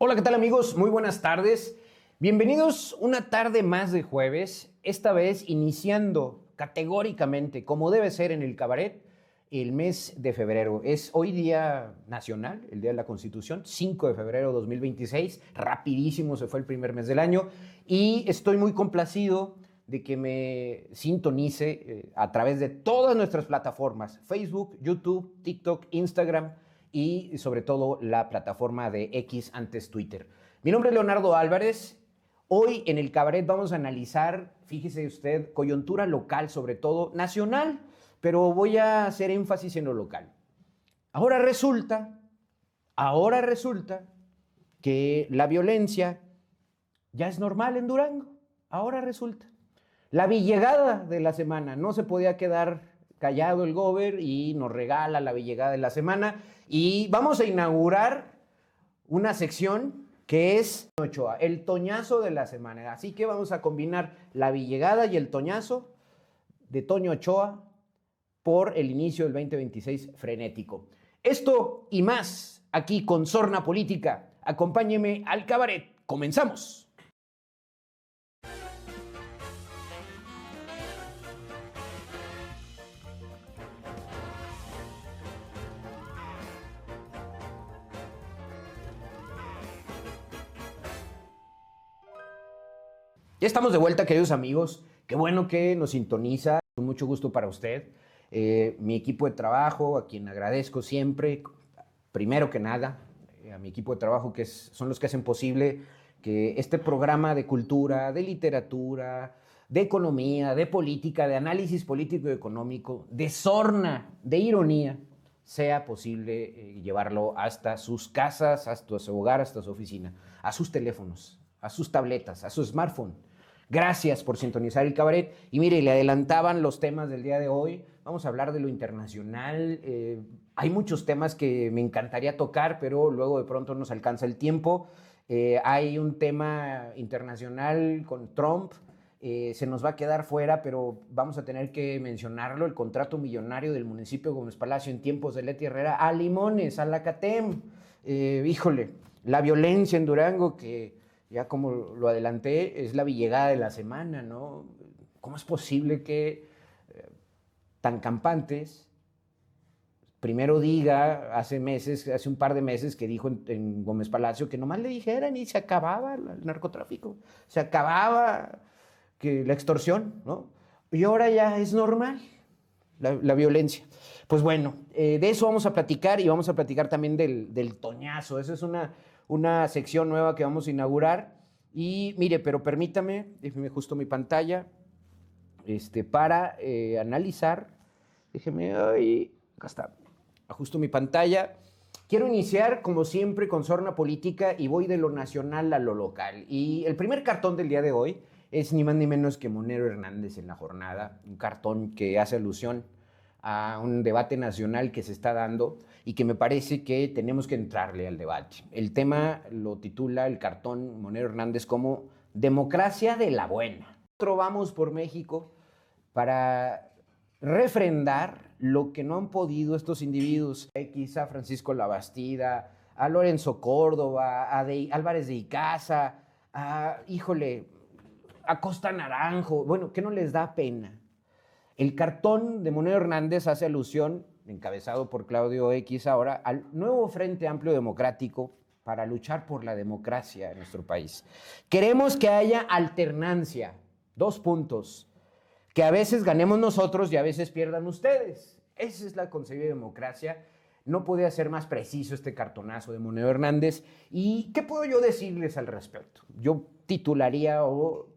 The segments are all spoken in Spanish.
Hola, ¿qué tal amigos? Muy buenas tardes. Bienvenidos una tarde más de jueves, esta vez iniciando categóricamente, como debe ser en el cabaret, el mes de febrero. Es hoy día nacional, el Día de la Constitución, 5 de febrero de 2026. Rapidísimo se fue el primer mes del año y estoy muy complacido de que me sintonice a través de todas nuestras plataformas, Facebook, YouTube, TikTok, Instagram y sobre todo la plataforma de X, antes Twitter. Mi nombre es Leonardo Álvarez. Hoy en el cabaret vamos a analizar, fíjese usted, coyuntura local, sobre todo nacional, pero voy a hacer énfasis en lo local. Ahora resulta que la violencia ya es normal en Durango. Ahora resulta. La villegada de la semana, no se podía quedar callado el gober y nos regala la villegada de la semana y vamos a inaugurar una sección que es Ochoa, el toñazo de la semana. Así que vamos a combinar la villegada y el toñazo de Toño Ochoa por el inicio del 2026 frenético. Esto y más aquí con Sorna Política. Acompáñeme al cabaret. ¡Comenzamos! Ya estamos de vuelta, queridos amigos. Qué bueno que nos sintoniza. Con mucho gusto para usted. Mi equipo de trabajo, a quien agradezco siempre, primero que nada, a mi equipo de trabajo, son los que hacen posible que este programa de cultura, de literatura, de economía, de política, de análisis político y económico, de sorna, de ironía, sea posible llevarlo hasta sus casas, hasta su hogar, hasta su oficina, a sus teléfonos, a sus tabletas, a su smartphone. Gracias por sintonizar el cabaret. Y mire, le adelantaban los temas del día de hoy. Vamos a hablar de lo internacional. Hay muchos temas que me encantaría tocar, pero luego de pronto nos alcanza el tiempo. Hay un tema internacional con Trump. Se nos va a quedar fuera, pero vamos a tener que mencionarlo, el contrato millonario del municipio de Gómez Palacio en tiempos de Leti Herrera a Limones, a la CATEM. Híjole, la violencia en Durango, que ya como lo adelanté, es la villegada de la semana, ¿no? ¿Cómo es posible que tan campantes, primero diga, hace un par de meses que dijo en Gómez Palacio que nomás le dijeran y se acababa el narcotráfico, se acababa la extorsión, ¿no? Y ahora ya es normal la violencia. Pues bueno, de eso vamos a platicar y vamos a platicar también del toñazo. Esa es una sección nueva que vamos a inaugurar. Y mire, pero permítame, déjeme justo mi pantalla para analizar. Déjeme, acá está, ajusto mi pantalla. Quiero iniciar, como siempre, con Sorna Política y voy de lo nacional a lo local. Y el primer cartón del día de hoy es ni más ni menos que Monero Hernández en la jornada, un cartón que hace alusión a un debate nacional que se está dando y que me parece que tenemos que entrarle al debate. El tema lo titula el cartón Monero Hernández como Democracia de la Buena. Nosotros vamos por México para refrendar lo que no han podido estos individuos, a Francisco Labastida, a Lorenzo Córdoba, a Álvarez de Icaza, a Costa Naranjo, bueno, que no les da pena. El cartón de Monero Hernández hace alusión, encabezado por Claudio X ahora, al nuevo Frente Amplio Democrático para luchar por la democracia en nuestro país. Queremos que haya alternancia, 2 puntos, que a veces ganemos nosotros y a veces pierdan ustedes. Esa es la concebida democracia. No podía ser más preciso este cartonazo de Monero Hernández. ¿Y qué puedo yo decirles al respecto? Yo titularía o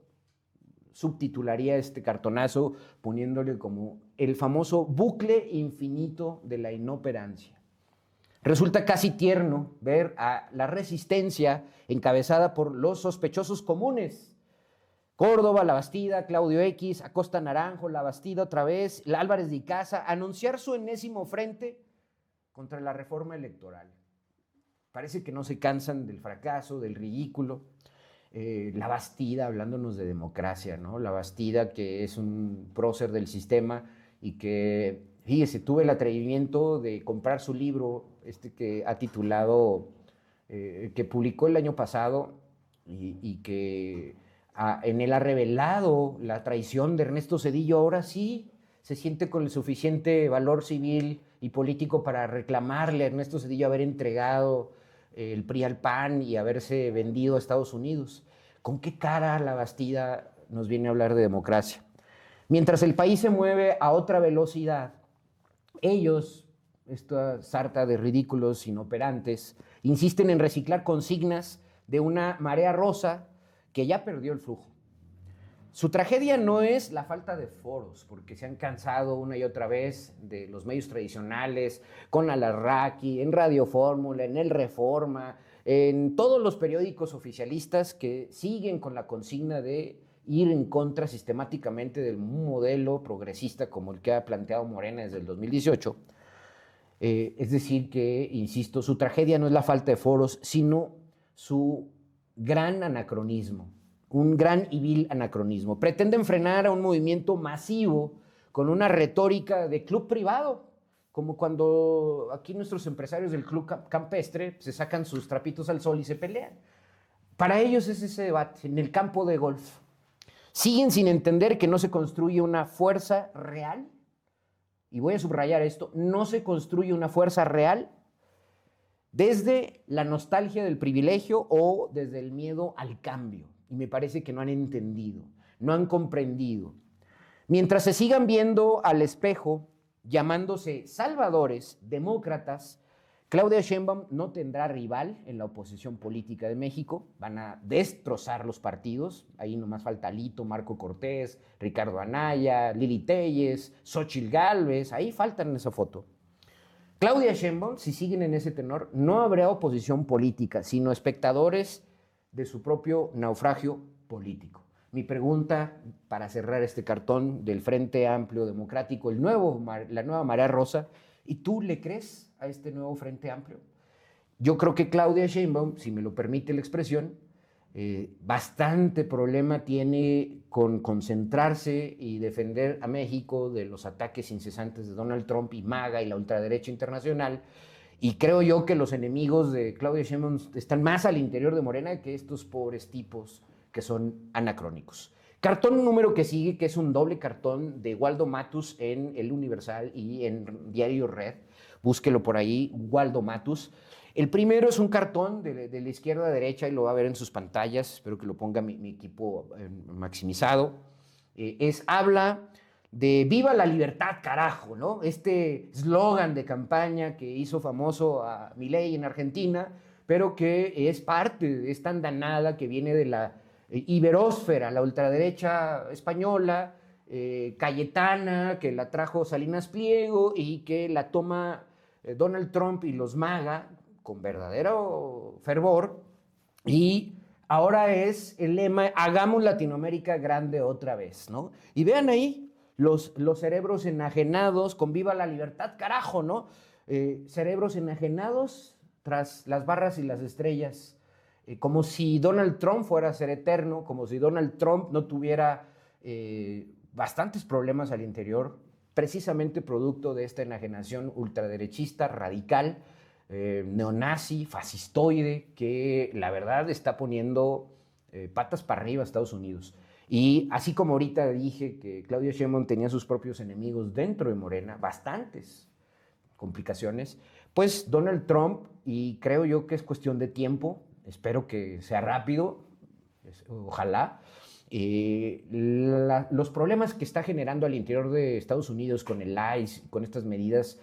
subtitularía este cartonazo poniéndole como el famoso bucle infinito de la inoperancia. Resulta casi tierno ver a la resistencia encabezada por los sospechosos comunes. Córdoba, Labastida, Claudio X, Acosta Naranjo, Labastida otra vez, Álvarez de Icaza, anunciar su enésimo frente contra la reforma electoral. Parece que no se cansan del fracaso, del ridículo. Labastida hablándonos de democracia, ¿no? Labastida, que es un prócer del sistema y que, fíjese, tuve el atrevimiento de comprar su libro, que ha titulado que publicó el año pasado y que en él ha revelado la traición de Ernesto Zedillo. Ahora sí se siente con el suficiente valor civil y político para reclamarle a Ernesto Zedillo haber entregado el PRI al PAN y haberse vendido a Estados Unidos. ¿Con qué cara la Bastida nos viene a hablar de democracia? Mientras el país se mueve a otra velocidad, ellos, esta sarta de ridículos inoperantes, insisten en reciclar consignas de una marea rosa que ya perdió el flujo. Su tragedia no es la falta de foros, porque se han cansado una y otra vez de los medios tradicionales, con Alarraqui, en Radio Fórmula, en El Reforma, en todos los periódicos oficialistas que siguen con la consigna de ir en contra sistemáticamente del modelo progresista como el que ha planteado Morena desde el 2018. Es decir que, insisto, su tragedia no es la falta de foros, sino su gran anacronismo, un gran y vil anacronismo. Pretenden frenar a un movimiento masivo con una retórica de club privado, como cuando aquí nuestros empresarios del club campestre se sacan sus trapitos al sol y se pelean. Para ellos es ese debate en el campo de golf. Siguen sin entender que no se construye una fuerza real, y voy a subrayar esto, no se construye una fuerza real desde la nostalgia del privilegio o desde el miedo al cambio. Y me parece que no han entendido, no han comprendido. Mientras se sigan viendo al espejo, llamándose salvadores, demócratas, Claudia Sheinbaum no tendrá rival en la oposición política de México. Van a destrozar los partidos. Ahí nomás falta Alito, Marco Cortés, Ricardo Anaya, Lili Téllez, Xóchitl Gálvez. Ahí faltan en esa foto. Claudia Sheinbaum, si siguen en ese tenor, no habrá oposición política, sino espectadores de su propio naufragio político. Mi pregunta para cerrar este cartón del Frente Amplio Democrático, la nueva marea rosa, ¿y tú le crees a este nuevo Frente Amplio? Yo creo que Claudia Sheinbaum, si me lo permite la expresión, bastante problema tiene con concentrarse y defender a México de los ataques incesantes de Donald Trump y MAGA y la ultraderecha internacional. Y creo yo que los enemigos de Claudia Sheinbaum están más al interior de Morena que estos pobres tipos que son anacrónicos. Cartón número que sigue, que es un doble cartón de Waldo Matus en El Universal y en Diario Red. Búsquelo por ahí, Waldo Matus. El primero es un cartón de la izquierda a derecha y lo va a ver en sus pantallas. Espero que lo ponga mi equipo maximizado. Habla de viva la libertad, carajo, ¿no? Este eslogan de campaña que hizo famoso a Milei en Argentina, pero que es parte de esta andanada que viene de la iberósfera, la ultraderecha española, cayetana, que la trajo Salinas Pliego y que la toma Donald Trump y los MAGA con verdadero fervor, y ahora es el lema, hagamos Latinoamérica grande otra vez, ¿no? Y vean ahí los cerebros enajenados con viva la libertad, carajo, ¿no? Cerebros enajenados tras las barras y las estrellas, como si Donald Trump fuera a ser eterno, como si Donald Trump no tuviera bastantes problemas al interior, precisamente producto de esta enajenación ultraderechista, radical, neonazi, fascistoide, que la verdad está poniendo patas para arriba a Estados Unidos. Y así como ahorita dije que Claudia Sheinbaum tenía sus propios enemigos dentro de Morena, bastantes complicaciones, pues Donald Trump, y creo yo que es cuestión de tiempo, espero que sea rápido, ojalá, los problemas que está generando al interior de Estados Unidos con el ICE, con estas medidas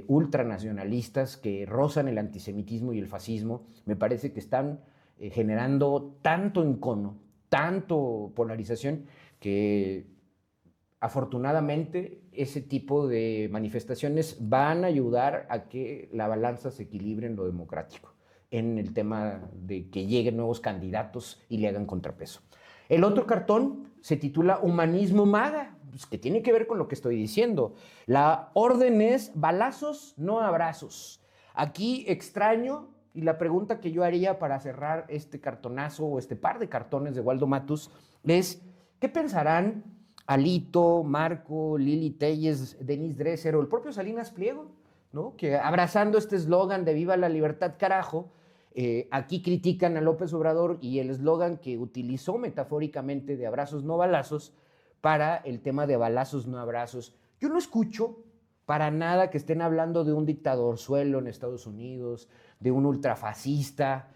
ultranacionalistas que rozan el antisemitismo y el fascismo, me parece que están generando tanto encono, tanto polarización, que afortunadamente ese tipo de manifestaciones van a ayudar a que la balanza se equilibre en lo democrático, en el tema de que lleguen nuevos candidatos y le hagan contrapeso. El otro cartón se titula Humanismo MAGA, pues, que tiene que ver con lo que estoy diciendo. La orden es balazos, no abrazos. Aquí extraño, y la pregunta que yo haría para cerrar este cartonazo o este par de cartones de Waldo Matus es, ¿qué pensarán Alito, Marco, Lili Téllez, Denise Dresser o el propio Salinas Pliego, ¿no? Que abrazando este eslogan de viva la libertad, carajo, Aquí critican a López Obrador y el eslogan que utilizó metafóricamente de abrazos no balazos para el tema de balazos no abrazos. Yo no escucho para nada que estén hablando de un dictadorzuelo en Estados Unidos, de un ultrafascista.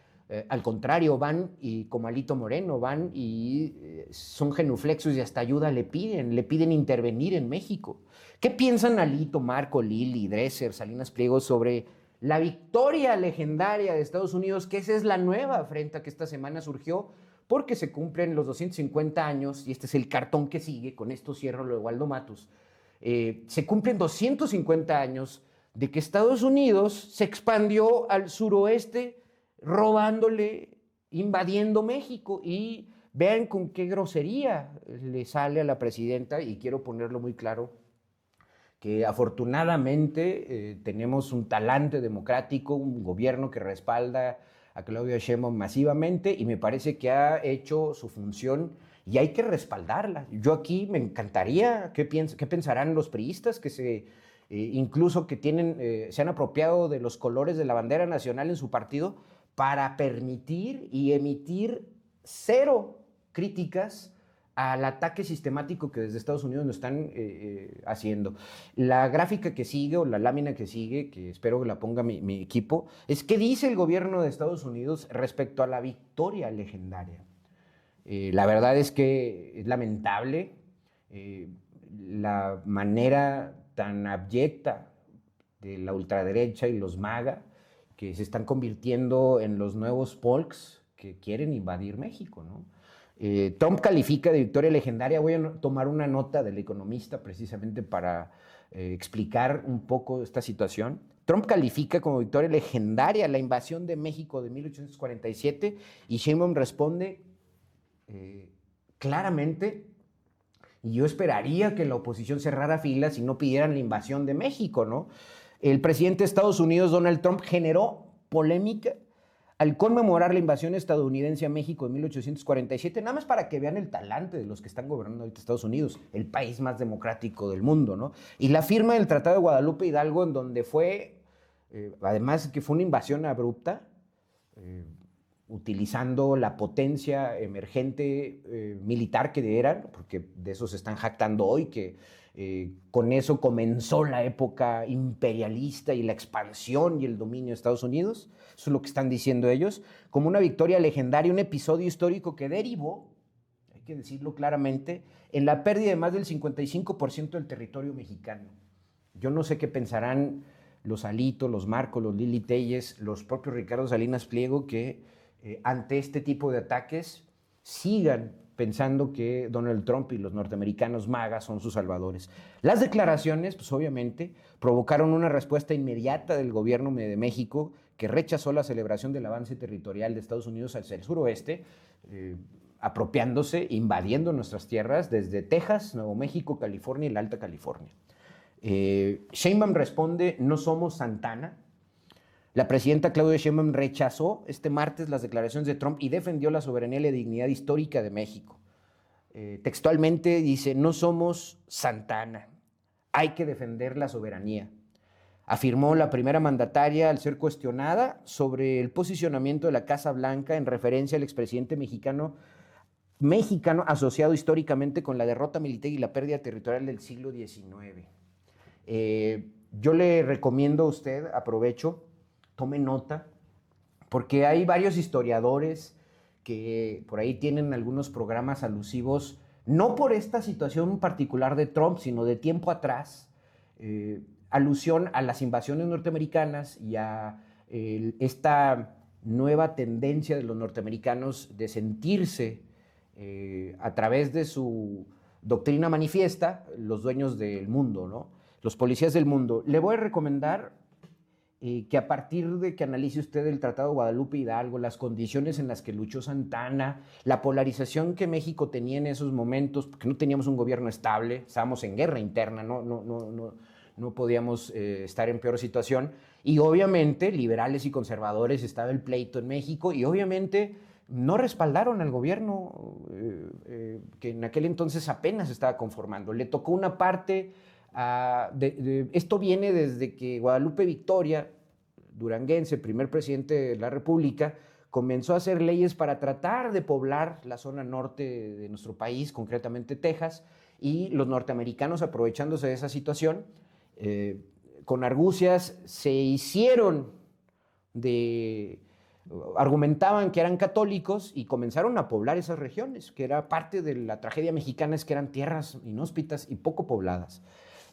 Al contrario, van y como Alito Moreno, van y son genuflexos y hasta ayuda le piden intervenir en México. ¿Qué piensan Alito, Marco, Lili, Dresser, Salinas Pliego sobre la victoria legendaria de Estados Unidos, que esa es la nueva afrenta que esta semana surgió porque se cumplen los 250 años, y este es el cartón que sigue, con esto cierro lo de Waldo Matus, se cumplen 250 años de que Estados Unidos se expandió al suroeste robándole, invadiendo México, y vean con qué grosería le sale a la presidenta, y quiero ponerlo muy claro, que afortunadamente tenemos un talante democrático, un gobierno que respalda a Claudia Sheinbaum masivamente y me parece que ha hecho su función y hay que respaldarla. Yo aquí me encantaría, ¿qué pensarán los priistas que incluso que se han apropiado de los colores de la bandera nacional en su partido para permitir y emitir cero críticas al ataque sistemático que desde Estados Unidos nos están haciendo? La gráfica que sigue o la lámina que sigue, que espero que la ponga mi equipo, es qué dice el gobierno de Estados Unidos respecto a la victoria legendaria. La verdad es que es lamentable la manera tan abyecta de la ultraderecha y los MAGA, que se están convirtiendo en los nuevos folks que quieren invadir México, ¿no? Trump califica de victoria legendaria. Voy a tomar una nota del Economista precisamente para explicar un poco esta situación. Trump califica como victoria legendaria la invasión de México de 1847 y Sheinbaum responde claramente, y yo esperaría que la oposición cerrara filas y no pidieran la invasión de México, ¿no? El presidente de Estados Unidos, Donald Trump, generó polémica al conmemorar la invasión estadounidense a México en 1847, nada más para que vean el talante de los que están gobernando ahorita Estados Unidos, el país más democrático del mundo, ¿no? Y la firma del Tratado de Guadalupe Hidalgo, en donde fue, además que fue una invasión abrupta, utilizando la potencia emergente militar que eran, porque de eso se están jactando hoy, que con eso comenzó la época imperialista y la expansión y el dominio de Estados Unidos. Eso es lo que están diciendo ellos, como una victoria legendaria, un episodio histórico que derivó, hay que decirlo claramente, en la pérdida de más del 55% del territorio mexicano. Yo no sé qué pensarán los Alito, los Marco, los Lili Telles, los propios Ricardo Salinas Pliego, que ante este tipo de ataques sigan pensando que Donald Trump y los norteamericanos MAGA son sus salvadores. Las declaraciones, pues obviamente, provocaron una respuesta inmediata del gobierno de México, que rechazó la celebración del avance territorial de Estados Unidos hacia el suroeste, apropiándose, invadiendo nuestras tierras desde Texas, Nuevo México, California y la Alta California. Sheinbaum responde: no somos Santana. La presidenta Claudia Sheinbaum rechazó este martes las declaraciones de Trump y defendió la soberanía y la dignidad histórica de México. Textualmente dice: no somos Santana, hay que defender la soberanía. Afirmó la primera mandataria al ser cuestionada sobre el posicionamiento de la Casa Blanca en referencia al expresidente mexicano asociado históricamente con la derrota militar y la pérdida territorial del siglo XIX. Yo le recomiendo a usted, aprovecho, tome nota, porque hay varios historiadores que por ahí tienen algunos programas alusivos, no por esta situación particular de Trump, sino de tiempo atrás, alusión a las invasiones norteamericanas y a esta nueva tendencia de los norteamericanos de sentirse, a través de su doctrina manifiesta, los dueños del mundo, ¿no? Los policías del mundo. Le voy a recomendar que a partir de que analice usted el Tratado de Guadalupe Hidalgo, las condiciones en las que luchó Santana, la polarización que México tenía en esos momentos, porque no teníamos un gobierno estable, estábamos en guerra interna, no podíamos estar en peor situación, y obviamente liberales y conservadores estaba el pleito en México, y obviamente no respaldaron al gobierno que en aquel entonces apenas estaba conformando. Le tocó una parte. Esto viene desde que Guadalupe Victoria, duranguense, primer presidente de la República, comenzó a hacer leyes para tratar de poblar la zona norte de nuestro país, concretamente Texas, y los norteamericanos, aprovechándose de esa situación, con argucias se hicieron argumentaban que eran católicos y comenzaron a poblar esas regiones, que era parte de la tragedia mexicana, es que eran tierras inhóspitas y poco pobladas.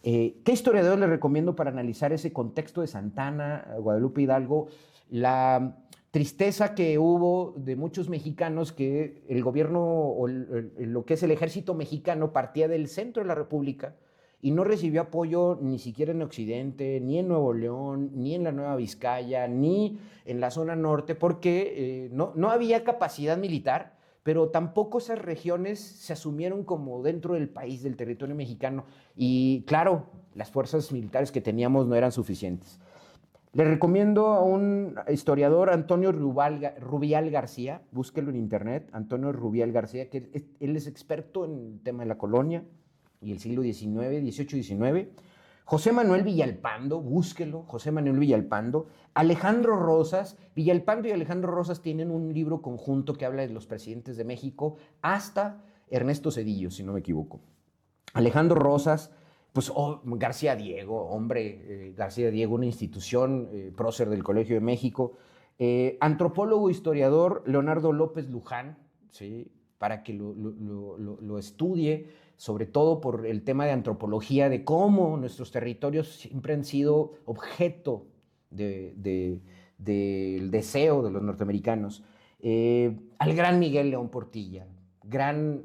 ¿Qué historiador les recomiendo para analizar ese contexto de Santana, Guadalupe Hidalgo? La tristeza que hubo de muchos mexicanos que el gobierno o lo que es el ejército mexicano partía del centro de la República y no recibió apoyo ni siquiera en Occidente, ni en Nuevo León, ni en la Nueva Vizcaya, ni en la zona norte, porque no había capacidad militar, pero tampoco esas regiones se asumieron como dentro del país, del territorio mexicano. Y claro, las fuerzas militares que teníamos no eran suficientes. Les recomiendo a un historiador, Antonio Rubial García, búsquelo en internet, Antonio Rubial García, que él es experto en el tema de la colonia y el siglo XIX, XVIII, XIX. José Manuel Villalpando, búsquelo, José Manuel Villalpando. Alejandro Rosas, Villalpando y Alejandro Rosas tienen un libro conjunto que habla de los presidentes de México hasta Ernesto Zedillo, si no me equivoco. Alejandro Rosas, pues García Diego, hombre, García Diego, una institución, prócer del Colegio de México. Antropólogo, historiador, Leonardo López Luján, ¿sí? Para que lo estudie, sobre todo por el tema de antropología, de cómo nuestros territorios siempre han sido objeto del deseo de los norteamericanos. Al gran Miguel León Portilla, gran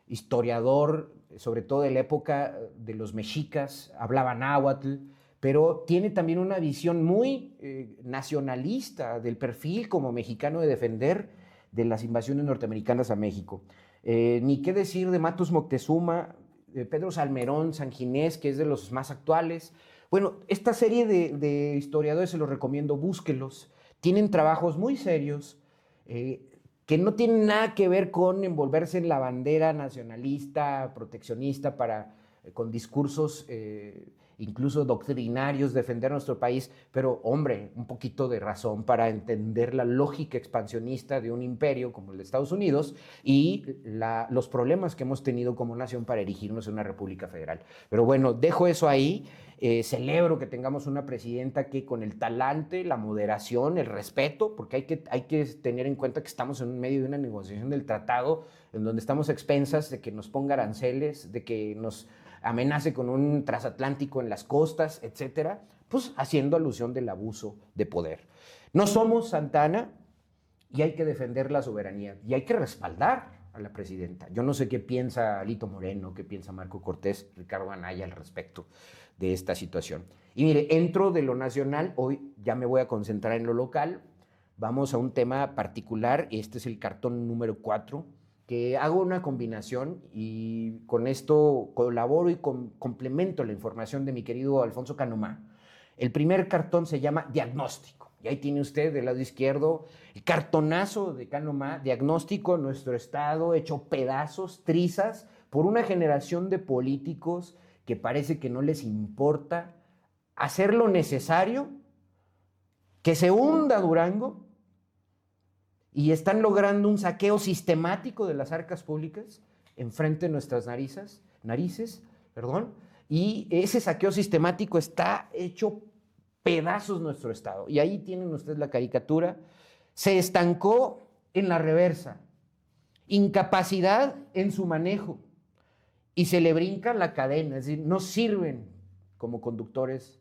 historiador, sobre todo de la época de los mexicas, hablaba náhuatl, pero tiene también una visión muy nacionalista del perfil como mexicano de defender de las invasiones norteamericanas a México. Ni qué decir de Matus Moctezuma, Pedro Salmerón, San Ginés, que es de los más actuales. Bueno, esta serie de historiadores se los recomiendo, búsquelos. Tienen trabajos muy serios, que no tienen nada que ver con envolverse en la bandera nacionalista, proteccionista, con discursos incluso doctrinarios, defender nuestro país, pero hombre, un poquito de razón para entender la lógica expansionista de un imperio como el de Estados Unidos y los problemas que hemos tenido como nación para erigirnos en una república federal. Pero bueno, dejo eso ahí. Celebro que tengamos una presidenta que con el talante, la moderación, el respeto, porque hay que tener en cuenta que estamos en medio de una negociación del tratado en donde estamos a expensas de que nos ponga aranceles, de que nos amenace con un transatlántico en las costas, etcétera, pues haciendo alusión del abuso de poder. No somos Santana y hay que defender la soberanía y hay que respaldar a la presidenta. Yo no sé qué piensa Alito Moreno, qué piensa Marco Cortés, Ricardo Anaya al respecto de esta situación. Y mire, entro de lo nacional, hoy ya me voy a concentrar en lo local, vamos a un tema particular, este es el cartón número 4, que hago una combinación y con esto colaboro y complemento la información de mi querido Alfonso Canomá. El primer cartón se llama Diagnóstico. Y ahí tiene usted del lado izquierdo el cartonazo de Canomá, Diagnóstico, nuestro estado hecho pedazos, trizas, por una generación de políticos que parece que no les importa hacer lo necesario, que se hunda Durango, y están logrando un saqueo sistemático de las arcas públicas enfrente de nuestras narices, y ese saqueo sistemático está hecho pedazos nuestro estado. Y ahí tienen ustedes la caricatura. Se estancó en la reversa, incapacidad en su manejo, y se le brinca la cadena, es decir, no sirven como conductores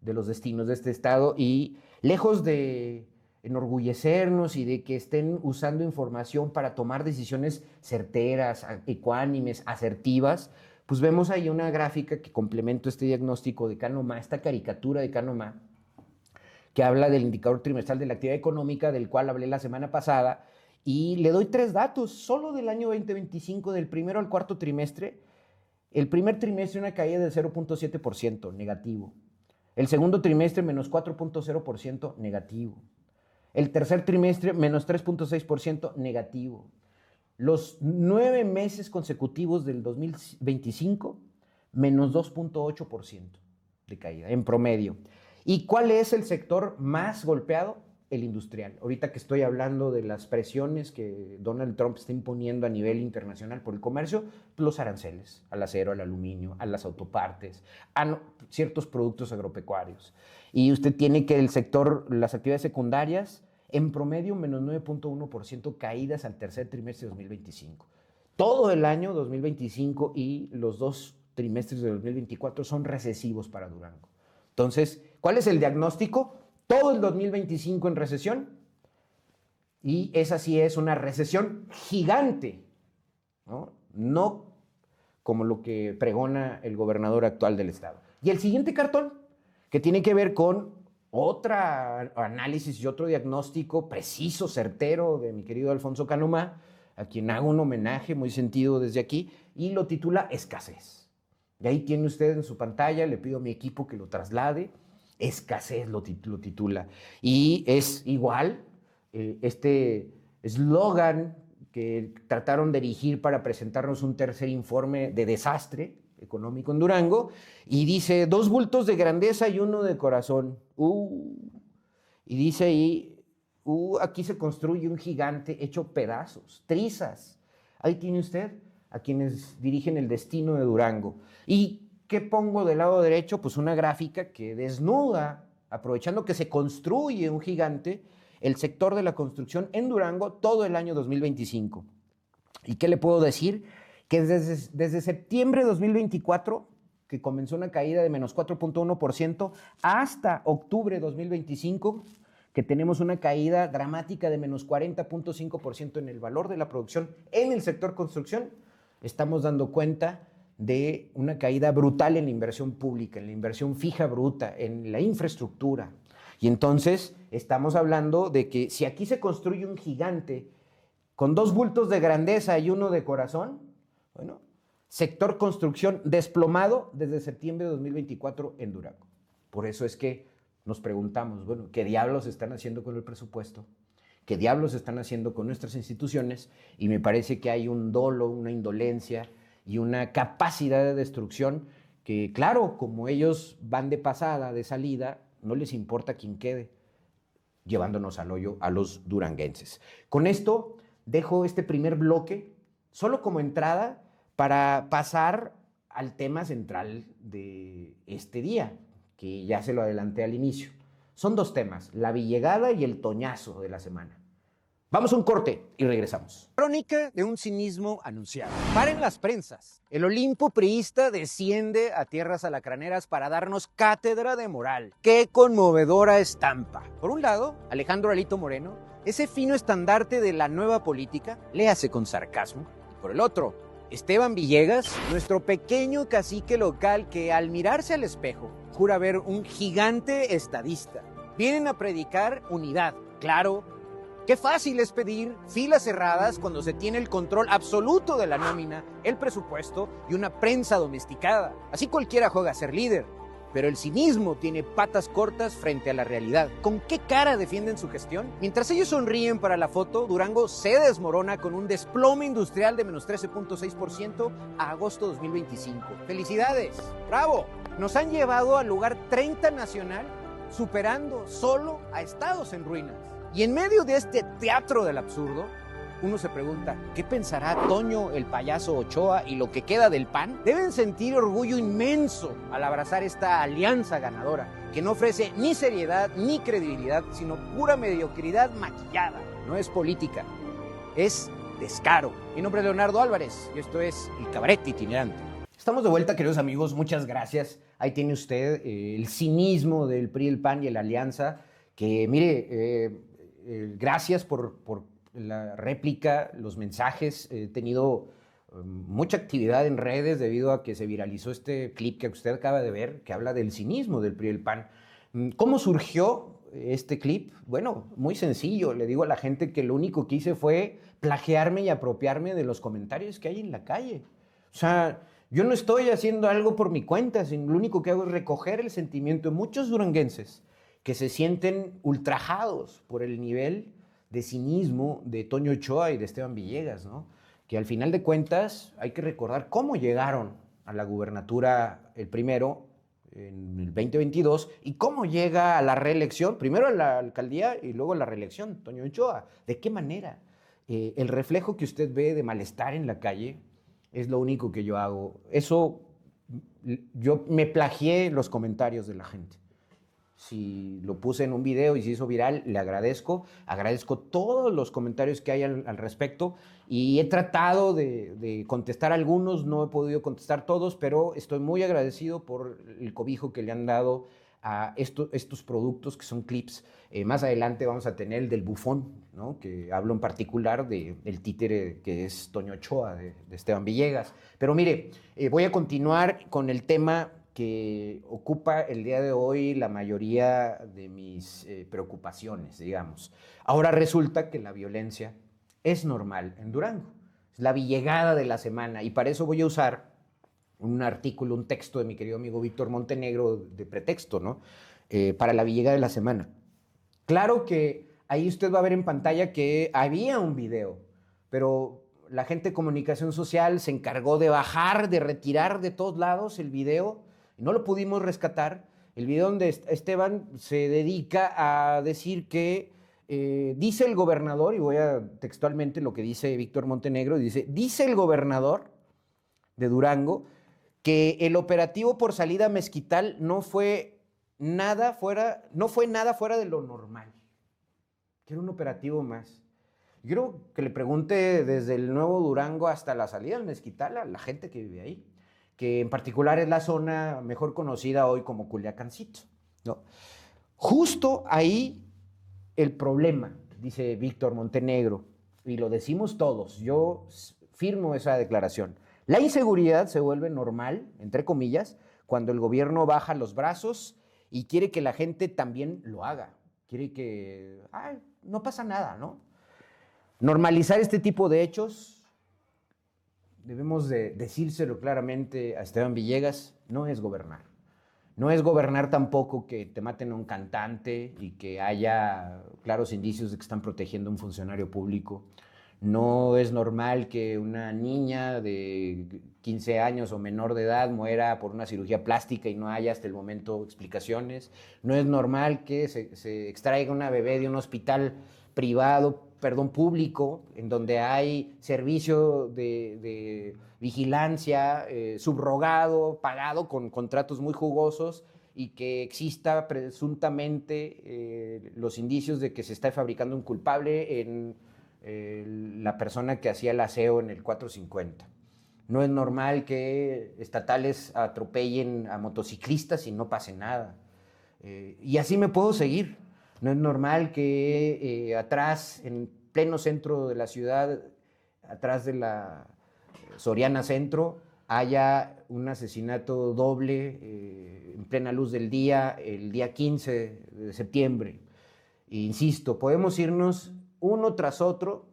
de los destinos de este estado, y lejos de enorgullecernos y de que estén usando información para tomar decisiones certeras, ecuánimes, asertivas, pues vemos ahí una gráfica que complementa este diagnóstico de Canomá, esta caricatura de Canomá, que habla del indicador trimestral de la actividad económica, del cual hablé la semana pasada, y le doy 3 datos, solo del año 2025, del primero al cuarto trimestre. El primer trimestre una caída del 0.7% negativo. El segundo trimestre menos 4.0% negativo. El tercer trimestre, menos 3.6% negativo. Los 9 meses consecutivos del 2025, menos 2.8% de caída, en promedio. ¿Y cuál es el sector más golpeado? El industrial. Ahorita que estoy hablando de las presiones que Donald Trump está imponiendo a nivel internacional por el comercio, los aranceles al acero, al aluminio, a las autopartes, a ciertos productos agropecuarios. Y usted tiene que el sector, las actividades secundarias, en promedio menos 9.1% caídas al tercer trimestre de 2025. Todo el año 2025 y los 2 trimestres de 2024 son recesivos para Durango. Entonces, ¿cuál es el diagnóstico? Todo el 2025 en recesión, y esa sí es una recesión gigante, ¿no? No como lo que pregona el gobernador actual del estado. Y el siguiente cartón, que tiene que ver con otro análisis y otro diagnóstico preciso, certero de mi querido Alfonso Canumá, a quien hago un homenaje muy sentido desde aquí, y lo titula Escasez. Y ahí tiene usted en su pantalla, le pido a mi equipo que lo traslade. Escasez lo titula. Y es igual este eslogan que trataron de erigir para presentarnos un tercer informe de desastre económico en Durango, y dice 2 bultos de grandeza y 1 de corazón. Y dice ahí, aquí se construye un gigante hecho pedazos, trizas. Ahí tiene usted a quienes dirigen el destino de Durango. ¿Y qué pongo del lado derecho? Pues una gráfica que desnuda, aprovechando que se construye un gigante, el sector de la construcción en Durango todo el año 2025. ¿Y qué le puedo decir? Que desde septiembre de 2024, que comenzó una caída de menos 4.1%, hasta octubre de 2025, que tenemos una caída dramática de menos 40.5% en el valor de la producción en el sector construcción, estamos dando cuenta de una caída brutal en la inversión pública, en la inversión fija bruta, en la infraestructura. Y entonces estamos hablando de que si aquí se construye un gigante con 2 bultos de grandeza y 1 de corazón, bueno, sector construcción desplomado desde septiembre de 2024 en Durango. Por eso es que nos preguntamos, bueno, ¿qué diablos están haciendo con el presupuesto? ¿Qué diablos están haciendo con nuestras instituciones? Y me parece que hay un dolo, una indolencia y una capacidad de destrucción que, claro, como ellos van de pasada, de salida, no les importa quién quede, llevándonos al hoyo a los duranguenses. Con esto dejo este primer bloque solo como entrada para pasar al tema central de este día, que ya se lo adelanté al inicio. Son 2 temas, la villegada y el toñazo de la semana. Vamos a un corte y regresamos. Crónica de un cinismo anunciado. Paren las prensas. El Olimpo priista desciende a tierras alacraneras para darnos cátedra de moral. ¡Qué conmovedora estampa! Por un lado, Alejandro Alito Moreno, ese fino estandarte de la nueva política, le hace con sarcasmo. Y por el otro, Esteban Villegas, nuestro pequeño cacique local que al mirarse al espejo jura ver un gigante estadista. Vienen a predicar unidad, claro. Qué fácil es pedir filas cerradas cuando se tiene el control absoluto de la nómina, el presupuesto y una prensa domesticada. Así cualquiera juega a ser líder. Pero el cinismo tiene patas cortas frente a la realidad. ¿Con qué cara defienden su gestión? Mientras ellos sonríen para la foto, Durango se desmorona con un desplome industrial de menos 13.6% a agosto 2025. ¡Felicidades! ¡Bravo! Nos han llevado al lugar 30 nacional, superando solo a estados en ruinas. Y en medio de este teatro del absurdo, uno se pregunta, ¿qué pensará Toño, el payaso Ochoa y lo que queda del PAN? Deben sentir orgullo inmenso al abrazar esta alianza ganadora, que no ofrece ni seriedad ni credibilidad, sino pura mediocridad maquillada. No es política, es descaro. Mi nombre es Leonardo Álvarez y esto es El Cabaret Itinerante. Estamos de vuelta, queridos amigos, muchas gracias. Ahí tiene usted el cinismo del PRI, el PAN y la alianza, que mire, gracias por la réplica, los mensajes. He tenido mucha actividad en redes debido a que se viralizó este clip que usted acaba de ver, que habla del cinismo del PRI y el PAN. ¿Cómo surgió este clip? Bueno, muy sencillo. Le digo a la gente que lo único que hice fue plagiarme y apropiarme de los comentarios que hay en la calle. O sea, yo no estoy haciendo algo por mi cuenta, sino lo único que hago es recoger el sentimiento de muchos duranguenses que se sienten ultrajados por el nivel de cinismo de Toño Ochoa y de Esteban Villegas, ¿no? Que al final de cuentas hay que recordar cómo llegaron a la gubernatura el primero, en el 2022 y cómo llega a la reelección, primero a la alcaldía y luego a la reelección, Toño Ochoa. ¿De qué manera? El reflejo que usted ve de malestar en la calle es lo único que yo hago. Eso, yo me plagié los comentarios de la gente. Si lo puse en un video y se hizo viral, le agradezco. Agradezco todos los comentarios que hay al respecto y he tratado de contestar algunos, no he podido contestar todos, pero estoy muy agradecido por el cobijo que le han dado a estos productos que son clips. Más adelante vamos a tener el del bufón, ¿no? Que hablo en particular del títere que es Toño Ochoa, de Esteban Villegas. Pero mire, voy a continuar con el tema que ocupa el día de hoy la mayoría de mis preocupaciones, digamos. Ahora resulta que la violencia es normal en Durango. Es la villegada de la semana y para eso voy a usar un artículo, un texto de mi querido amigo Víctor Montenegro de pretexto, ¿no? Para la villegada de la semana. Claro que ahí usted va a ver en pantalla que había un video, pero la gente de comunicación social se encargó de bajar, de retirar de todos lados el video. No lo pudimos rescatar. El video donde Esteban se dedica a decir que dice el gobernador, y voy a textualmente lo que dice Víctor Montenegro, dice el gobernador de Durango que el operativo por salida a Mezquital no fue nada fuera de lo normal, que era un operativo más. Yo quiero que le pregunte desde el Nuevo Durango hasta la salida al Mezquital a la gente que vive ahí, que en particular es la zona mejor conocida hoy como Culiacancito, ¿no? Justo ahí el problema, dice Víctor Montenegro, y lo decimos todos, yo firmo esa declaración. La inseguridad se vuelve normal, entre comillas, cuando el gobierno baja los brazos y quiere que la gente también lo haga. Quiere que, no pasa nada, ¿no? Normalizar este tipo de hechos, debemos de decírselo claramente a Esteban Villegas, no es gobernar. No es gobernar tampoco que te maten a un cantante y que haya claros indicios de que están protegiendo a un funcionario público. No es normal que una niña de 15 años o menor de edad muera por una cirugía plástica y no haya hasta el momento explicaciones. No es normal que se extraiga una bebé de un hospital público, en donde hay servicio de vigilancia subrogado, pagado con contratos muy jugosos y que exista presuntamente los indicios de que se está fabricando un culpable en la persona que hacía el aseo en el 450. No es normal que estatales atropellen a motociclistas y no pase nada. Y así me puedo seguir. No es normal que atrás, en pleno centro de la ciudad, atrás de la Soriana Centro, haya un asesinato doble en plena luz del día, el día 15 de septiembre. E insisto, podemos irnos uno tras otro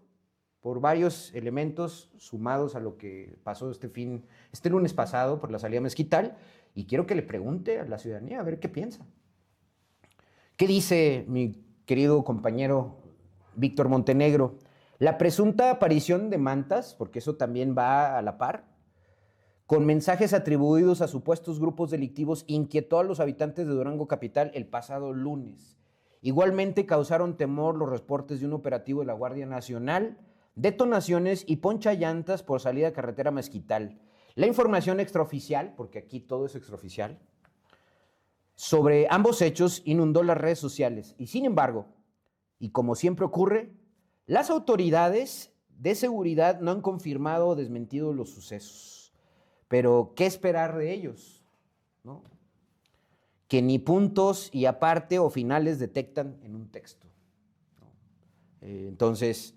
por varios elementos sumados a lo que pasó este lunes pasado por la salida a Mezquital, y quiero que le pregunte a la ciudadanía a ver qué piensa. ¿Qué dice mi querido compañero Víctor Montenegro? La presunta aparición de mantas, porque eso también va a la par, con mensajes atribuidos a supuestos grupos delictivos, inquietó a los habitantes de Durango Capital el pasado lunes. Igualmente causaron temor los reportes de un operativo de la Guardia Nacional, detonaciones y ponchallantas por salida a carretera Mezquital. La información extraoficial, porque aquí todo es extraoficial, sobre ambos hechos inundó las redes sociales. Y sin embargo, y como siempre ocurre, las autoridades de seguridad no han confirmado o desmentido los sucesos. Pero, ¿qué esperar de ellos? ¿No? Que ni puntos y aparte o finales detectan en un texto. Entonces,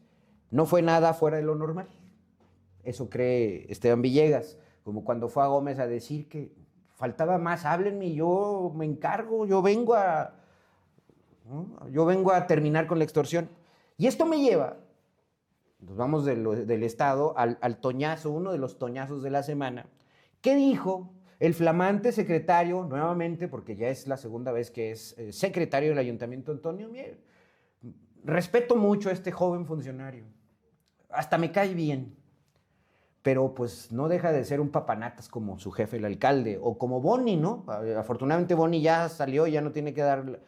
no fue nada fuera de lo normal. Eso cree Esteban Villegas, como cuando fue a Gómez a decir que faltaba más, háblenme, yo me encargo, yo vengo a terminar con la extorsión. Y esto me lleva, nos vamos del Estado al toñazo, uno de los toñazos de la semana. ¿Qué dijo el flamante secretario, nuevamente, porque ya es la segunda vez que es secretario del Ayuntamiento, Antonio Mier? Respeto mucho a este joven funcionario, hasta me cae bien, pero pues no deja de ser un papanatas como su jefe, el alcalde, o como Bonnie, ¿no? Afortunadamente Bonnie ya salió, ya no tiene que dar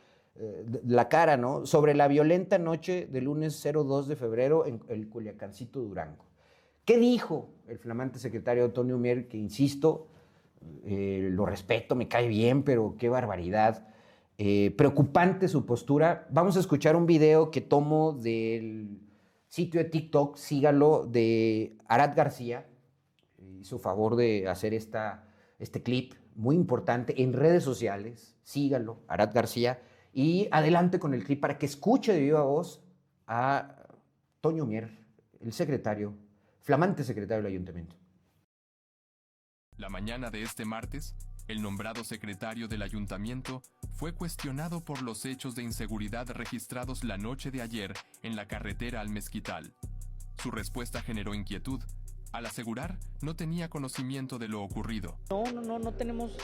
la cara, ¿no? Sobre la violenta noche del lunes 02 de febrero en el Culiacancito, Durango. ¿Qué dijo el flamante secretario Antonio Mier? Que insisto, lo respeto, me cae bien, pero qué barbaridad. Preocupante su postura. Vamos a escuchar un video que tomo del sitio de TikTok, sígalo, de Arad García. Hizo favor de hacer este clip muy importante en redes sociales. Sígalo, Arad García. Y adelante con el clip para que escuche de viva voz a Toño Mier, el secretario, flamante secretario del ayuntamiento. La mañana de este martes, el nombrado secretario del ayuntamiento fue cuestionado por los hechos de inseguridad registrados la noche de ayer en la carretera al Mezquital. Su respuesta generó inquietud, al asegurar no tenía conocimiento de lo ocurrido. No tenemos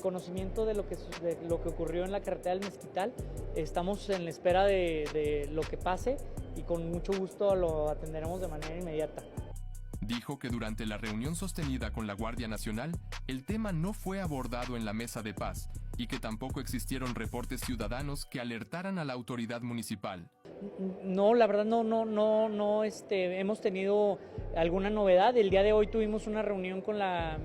conocimiento de lo que ocurrió en la carretera del Mezquital. Estamos en la espera de lo que pase y con mucho gusto lo atenderemos de manera inmediata. Dijo que durante la reunión sostenida con la Guardia Nacional, el tema no fue abordado en la mesa de paz y que tampoco existieron reportes ciudadanos que alertaran a la autoridad municipal. No, la verdad no hemos tenido alguna novedad. El día de hoy tuvimos una reunión con la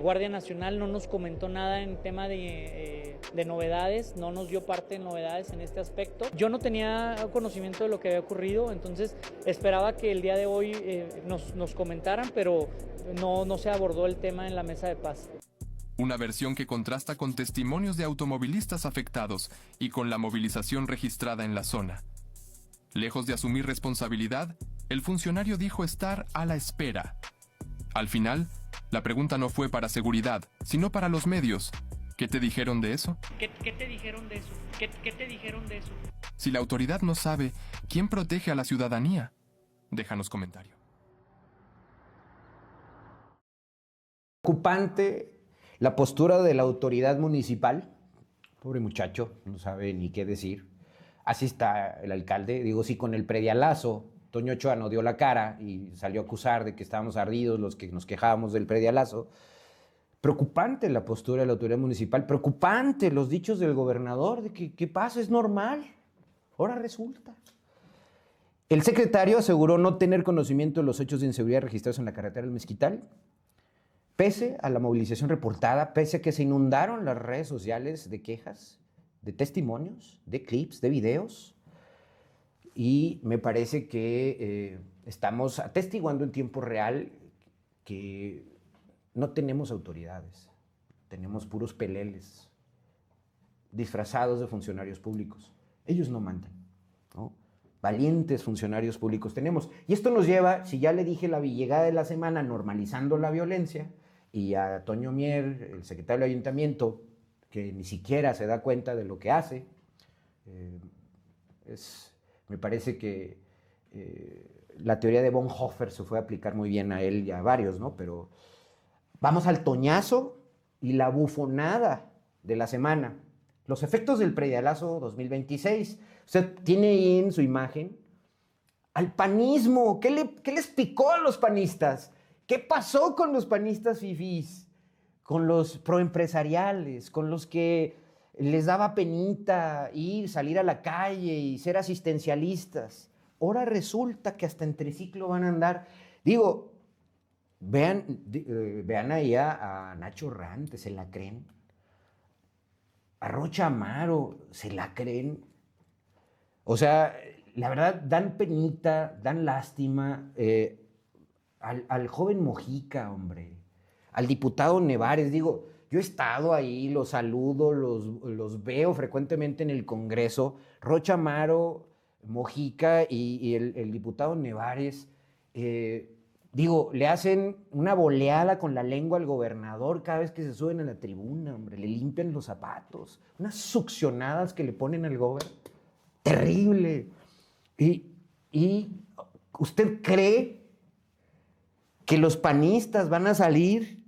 Guardia Nacional, no nos comentó nada en tema de novedades, no nos dio parte de novedades en este aspecto. Yo no tenía conocimiento de lo que había ocurrido, entonces esperaba que el día de hoy nos comentaran, pero no se abordó el tema en la mesa de paz. Una versión que contrasta con testimonios de automovilistas afectados y con la movilización registrada en la zona. Lejos de asumir responsabilidad, el funcionario dijo estar a la espera. Al final, la pregunta no fue para seguridad, sino para los medios. ¿Qué te dijeron de eso? ¿Qué te dijeron de eso? ¿Qué te dijeron de eso? Si la autoridad no sabe, ¿quién protege a la ciudadanía? Déjanos comentario. Preocupante la postura de la autoridad municipal. Pobre muchacho, no sabe ni qué decir. Así está el alcalde. Digo, sí, con el predialazo, Toño Ochoa no dio la cara y salió a acusar de que estábamos ardidos los que nos quejábamos del predialazo. Preocupante la postura de la autoridad municipal, preocupante los dichos del gobernador de que ¿qué pasa? Es normal. Ahora resulta. El secretario aseguró no tener conocimiento de los hechos de inseguridad registrados en la carretera del Mezquital, pese a la movilización reportada, pese a que se inundaron las redes sociales de quejas, de testimonios, de clips, de videos. Y me parece que estamos atestiguando en tiempo real que no tenemos autoridades, tenemos puros peleles disfrazados de funcionarios públicos. Ellos no mandan, ¿no? Valientes funcionarios públicos tenemos. Y esto nos lleva, si ya le dije la llegada de la semana normalizando la violencia, y a Toño Mier, el secretario del ayuntamiento, que ni siquiera se da cuenta de lo que hace, me parece que la teoría de Bonhoeffer se fue a aplicar muy bien a él y a varios, ¿no? Pero vamos al toñazo y la bufonada de la semana. Los efectos del predialazo 2026. Usted tiene ahí en su imagen al panismo. ¿Qué les picó a los panistas? ¿Qué pasó con los panistas fifís? Con los proempresariales, con los que les daba penita ir, salir a la calle y ser asistencialistas. Ahora resulta que hasta en triciclo van a andar. Digo, vean ahí a Nacho Rante, ¿se la creen? A Rocha Amaro, ¿se la creen? O sea, la verdad, dan penita, dan lástima al joven Mojica, hombre, al diputado Nevares. Digo, yo he estado ahí, los saludo, los veo frecuentemente en el Congreso. Rocha Amaro, Mojica y el diputado Nevares, digo, le hacen una boleada con la lengua al gobernador cada vez que se suben a la tribuna, hombre, le limpian los zapatos, unas succionadas que le ponen al gobernador. Terrible. Y ¿usted cree que los panistas van a salir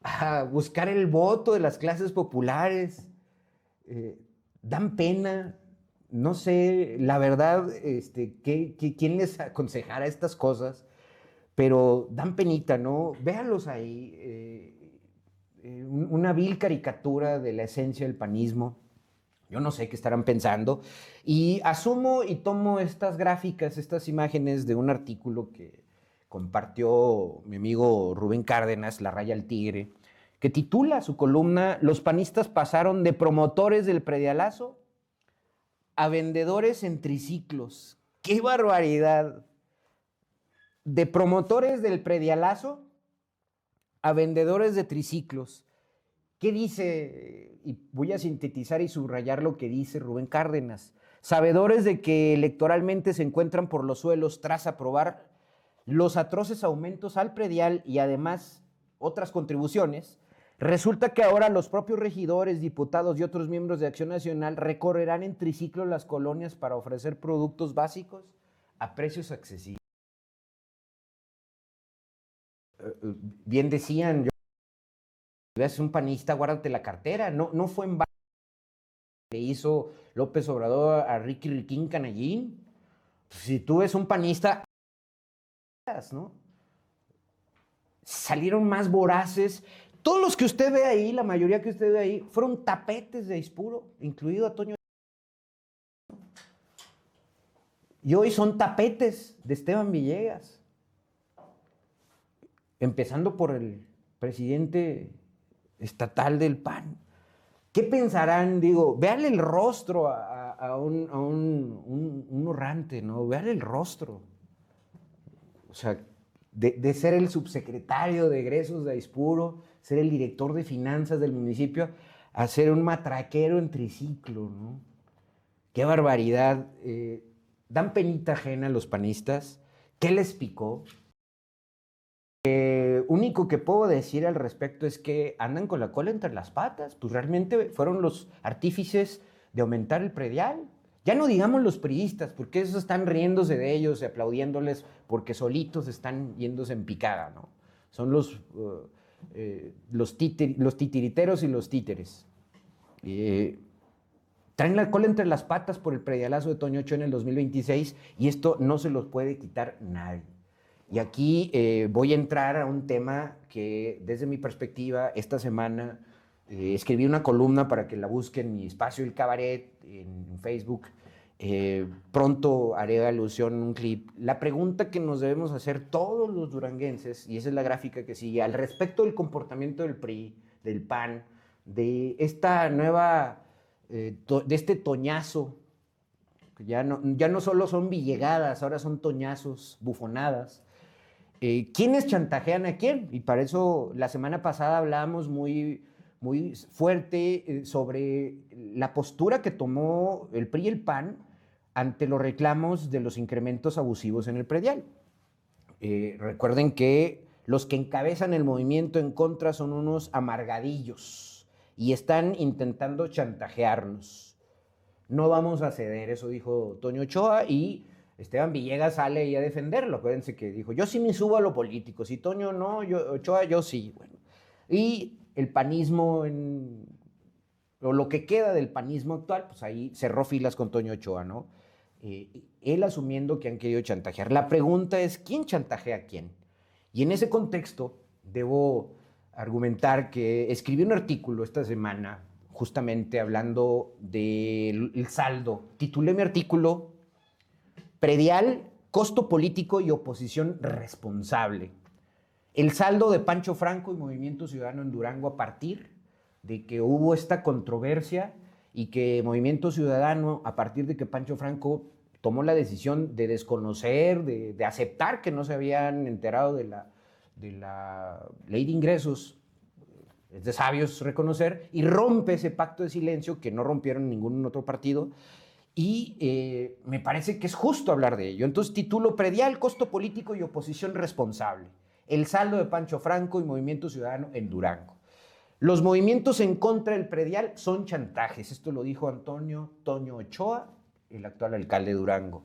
a buscar el voto de las clases populares? Dan pena. No sé, la verdad, ¿quién les aconsejará estas cosas? pero dan penita, ¿no? Véanlos ahí, una vil caricatura de la esencia del panismo. Yo no sé qué estarán pensando. Y asumo y tomo estas gráficas, estas imágenes de un artículo que compartió mi amigo Rubén Cárdenas, La Raya al Tigre, que titula su columna "Los panistas pasaron de promotores del predialazo a vendedores en triciclos". ¡Qué barbaridad! De promotores del predialazo a vendedores de triciclos. ¿Qué dice? Y voy a sintetizar y subrayar lo que dice Rubén Cárdenas. Sabedores de que electoralmente se encuentran por los suelos tras aprobar los atroces aumentos al predial y además otras contribuciones, resulta que ahora los propios regidores, diputados y otros miembros de Acción Nacional recorrerán en triciclo las colonias para ofrecer productos básicos a precios accesibles. Bien decían, yo, si ves un panista, guárdate la cartera. No fue en vano que le hizo López Obrador a Ricky Riquín Canallín. Si tú ves un panista, ¿no? Salieron más voraces. Todos los que usted ve ahí, la mayoría que usted ve ahí, fueron tapetes de Aispuro, incluido a Toño. Y hoy son tapetes de Esteban Villegas. Empezando por el presidente estatal del PAN. ¿Qué pensarán? Digo, véanle el rostro a un hurrante, ¿no? Véanle el rostro. O sea, de ser el subsecretario de egresos de Aispuro, ser el director de finanzas del municipio, a ser un matraquero en triciclo, ¿no? ¡Qué barbaridad! Dan penita ajena a los panistas. ¿Qué les picó? Único que puedo decir al respecto es que andan con la cola entre las patas. Pues realmente fueron los artífices de aumentar el predial. Ya no digamos los priistas, porque esos están riéndose de ellos y aplaudiéndoles porque solitos están yéndose en picada, ¿no? Son los titiriteros y los títeres. Traen la cola entre las patas por el predialazo de Toño Ochoa en el 2026 y esto no se los puede quitar nadie. Y aquí voy a entrar a un tema que desde mi perspectiva esta semana escribí una columna para que la busquen en mi espacio El Cabaret en Facebook. Pronto haré alusión en un clip. La pregunta que nos debemos hacer todos los duranguenses, y esa es la gráfica que sigue, al respecto del comportamiento del PRI, del PAN, de esta nueva, de este toñazo, que ya no solo son villegadas, ahora son toñazos, bufonadas. ¿Quiénes chantajean a quién? Y para eso la semana pasada hablábamos muy fuerte sobre la postura que tomó el PRI y el PAN ante los reclamos de los incrementos abusivos en el predial. Recuerden que los que encabezan el movimiento en contra son unos amargadillos y están intentando chantajearnos. No vamos a ceder, eso dijo Toño Ochoa, y Esteban Villegas sale ahí a defenderlo. Acuérdense que dijo, yo sí me subo a lo político, si Toño no, Ochoa yo sí. Bueno, y el panismo, o lo que queda del panismo actual, pues ahí cerró filas con Toño Ochoa, ¿no? Él asumiendo que han querido chantajear. La pregunta es, ¿quién chantajea a quién? Y en ese contexto debo argumentar que escribí un artículo esta semana justamente hablando del saldo. Titulé mi artículo "Predial, costo político y oposición responsable. El saldo de Pancho Franco y Movimiento Ciudadano en Durango a partir de que hubo esta controversia y que Movimiento Ciudadano, a partir de que Pancho Franco tomó la decisión de desconocer, de aceptar que no se habían enterado de la ley de ingresos, es de sabios reconocer, y rompe ese pacto de silencio que no rompieron ningún otro partido. Y me parece que es justo hablar de ello. Entonces titulo "Predial, costo político y oposición responsable. El saldo de Pancho Franco y Movimiento Ciudadano en Durango. Los movimientos en contra del predial son chantajes". Esto lo dijo Antonio Toño Ochoa, el actual alcalde de Durango.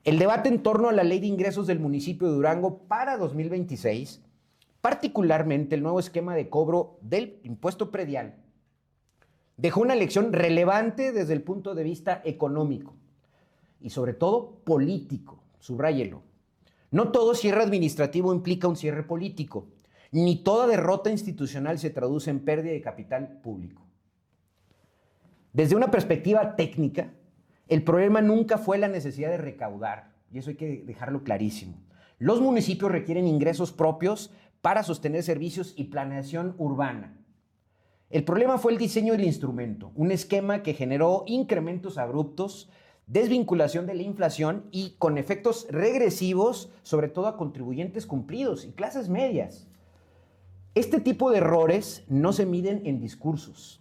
El debate en torno a la ley de ingresos del municipio de Durango para 2026, particularmente el nuevo esquema de cobro del impuesto predial, dejó una lección relevante desde el punto de vista económico y sobre todo político, subráyelo. No todo cierre administrativo implica un cierre político, ni toda derrota institucional se traduce en pérdida de capital público. Desde una perspectiva técnica, el problema nunca fue la necesidad de recaudar, y eso hay que dejarlo clarísimo. Los municipios requieren ingresos propios para sostener servicios y planeación urbana. El problema fue el diseño del instrumento, un esquema que generó incrementos abruptos, desvinculación de la inflación y con efectos regresivos, sobre todo a contribuyentes cumplidos y clases medias. Este tipo de errores no se miden en discursos,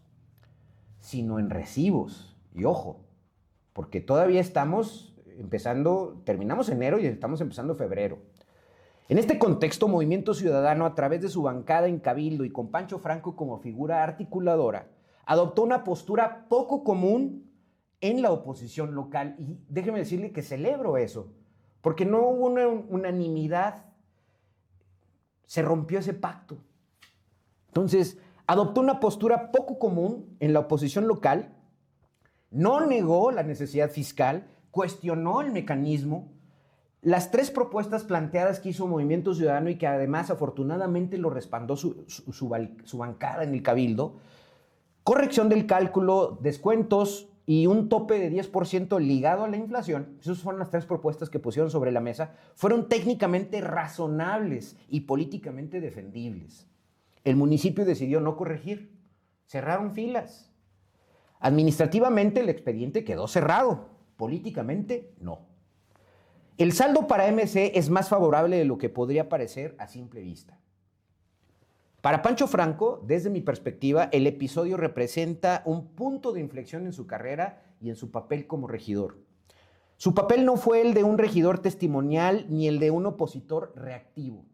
sino en recibos. Y ojo, porque todavía estamos terminamos enero y estamos empezando febrero. En este contexto, Movimiento Ciudadano, a través de su bancada en Cabildo y con Pancho Franco como figura articuladora, adoptó una postura poco común en la oposición local. Y déjeme decirle que celebro eso, porque no hubo una unanimidad, se rompió ese pacto. Entonces, adoptó una postura poco común en la oposición local, no negó la necesidad fiscal, cuestionó el mecanismo. Las tres propuestas planteadas que hizo Movimiento Ciudadano y que además afortunadamente lo respaldó su bancada en el Cabildo, corrección del cálculo, descuentos y un tope de 10% ligado a la inflación, esas fueron las tres propuestas que pusieron sobre la mesa, fueron técnicamente razonables y políticamente defendibles. El municipio decidió no corregir, cerraron filas. Administrativamente el expediente quedó cerrado, políticamente no. El saldo para MC es más favorable de lo que podría parecer a simple vista. Para Pancho Franco, desde mi perspectiva, el episodio representa un punto de inflexión en su carrera y en su papel como regidor. Su papel no fue el de un regidor testimonial ni el de un opositor reactivo,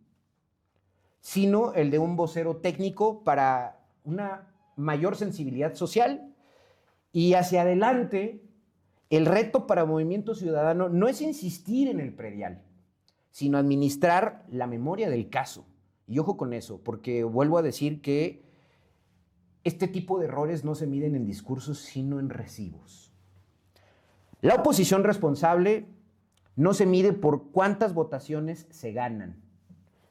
sino el de un vocero técnico para una mayor sensibilidad social. Y hacia adelante, el reto para Movimiento Ciudadano no es insistir en el predial, sino administrar la memoria del caso. Y ojo con eso, porque vuelvo a decir que este tipo de errores no se miden en discursos, sino en recibos. La oposición responsable no se mide por cuántas votaciones se ganan,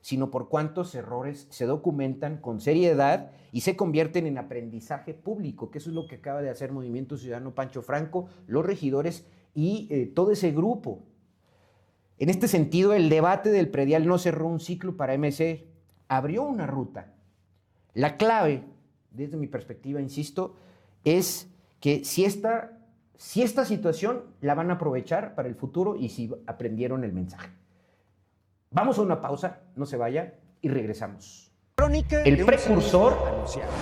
sino por cuántos errores se documentan con seriedad y se convierten en aprendizaje público, que eso es lo que acaba de hacer Movimiento Ciudadano, Pancho Franco, los regidores y todo ese grupo. En este sentido, el debate del predial no cerró un ciclo para MC, abrió una ruta. La clave, desde mi perspectiva, insisto, es que si esta situación la van a aprovechar para el futuro y si aprendieron el mensaje. Vamos a una pausa, no se vaya y regresamos. El precursor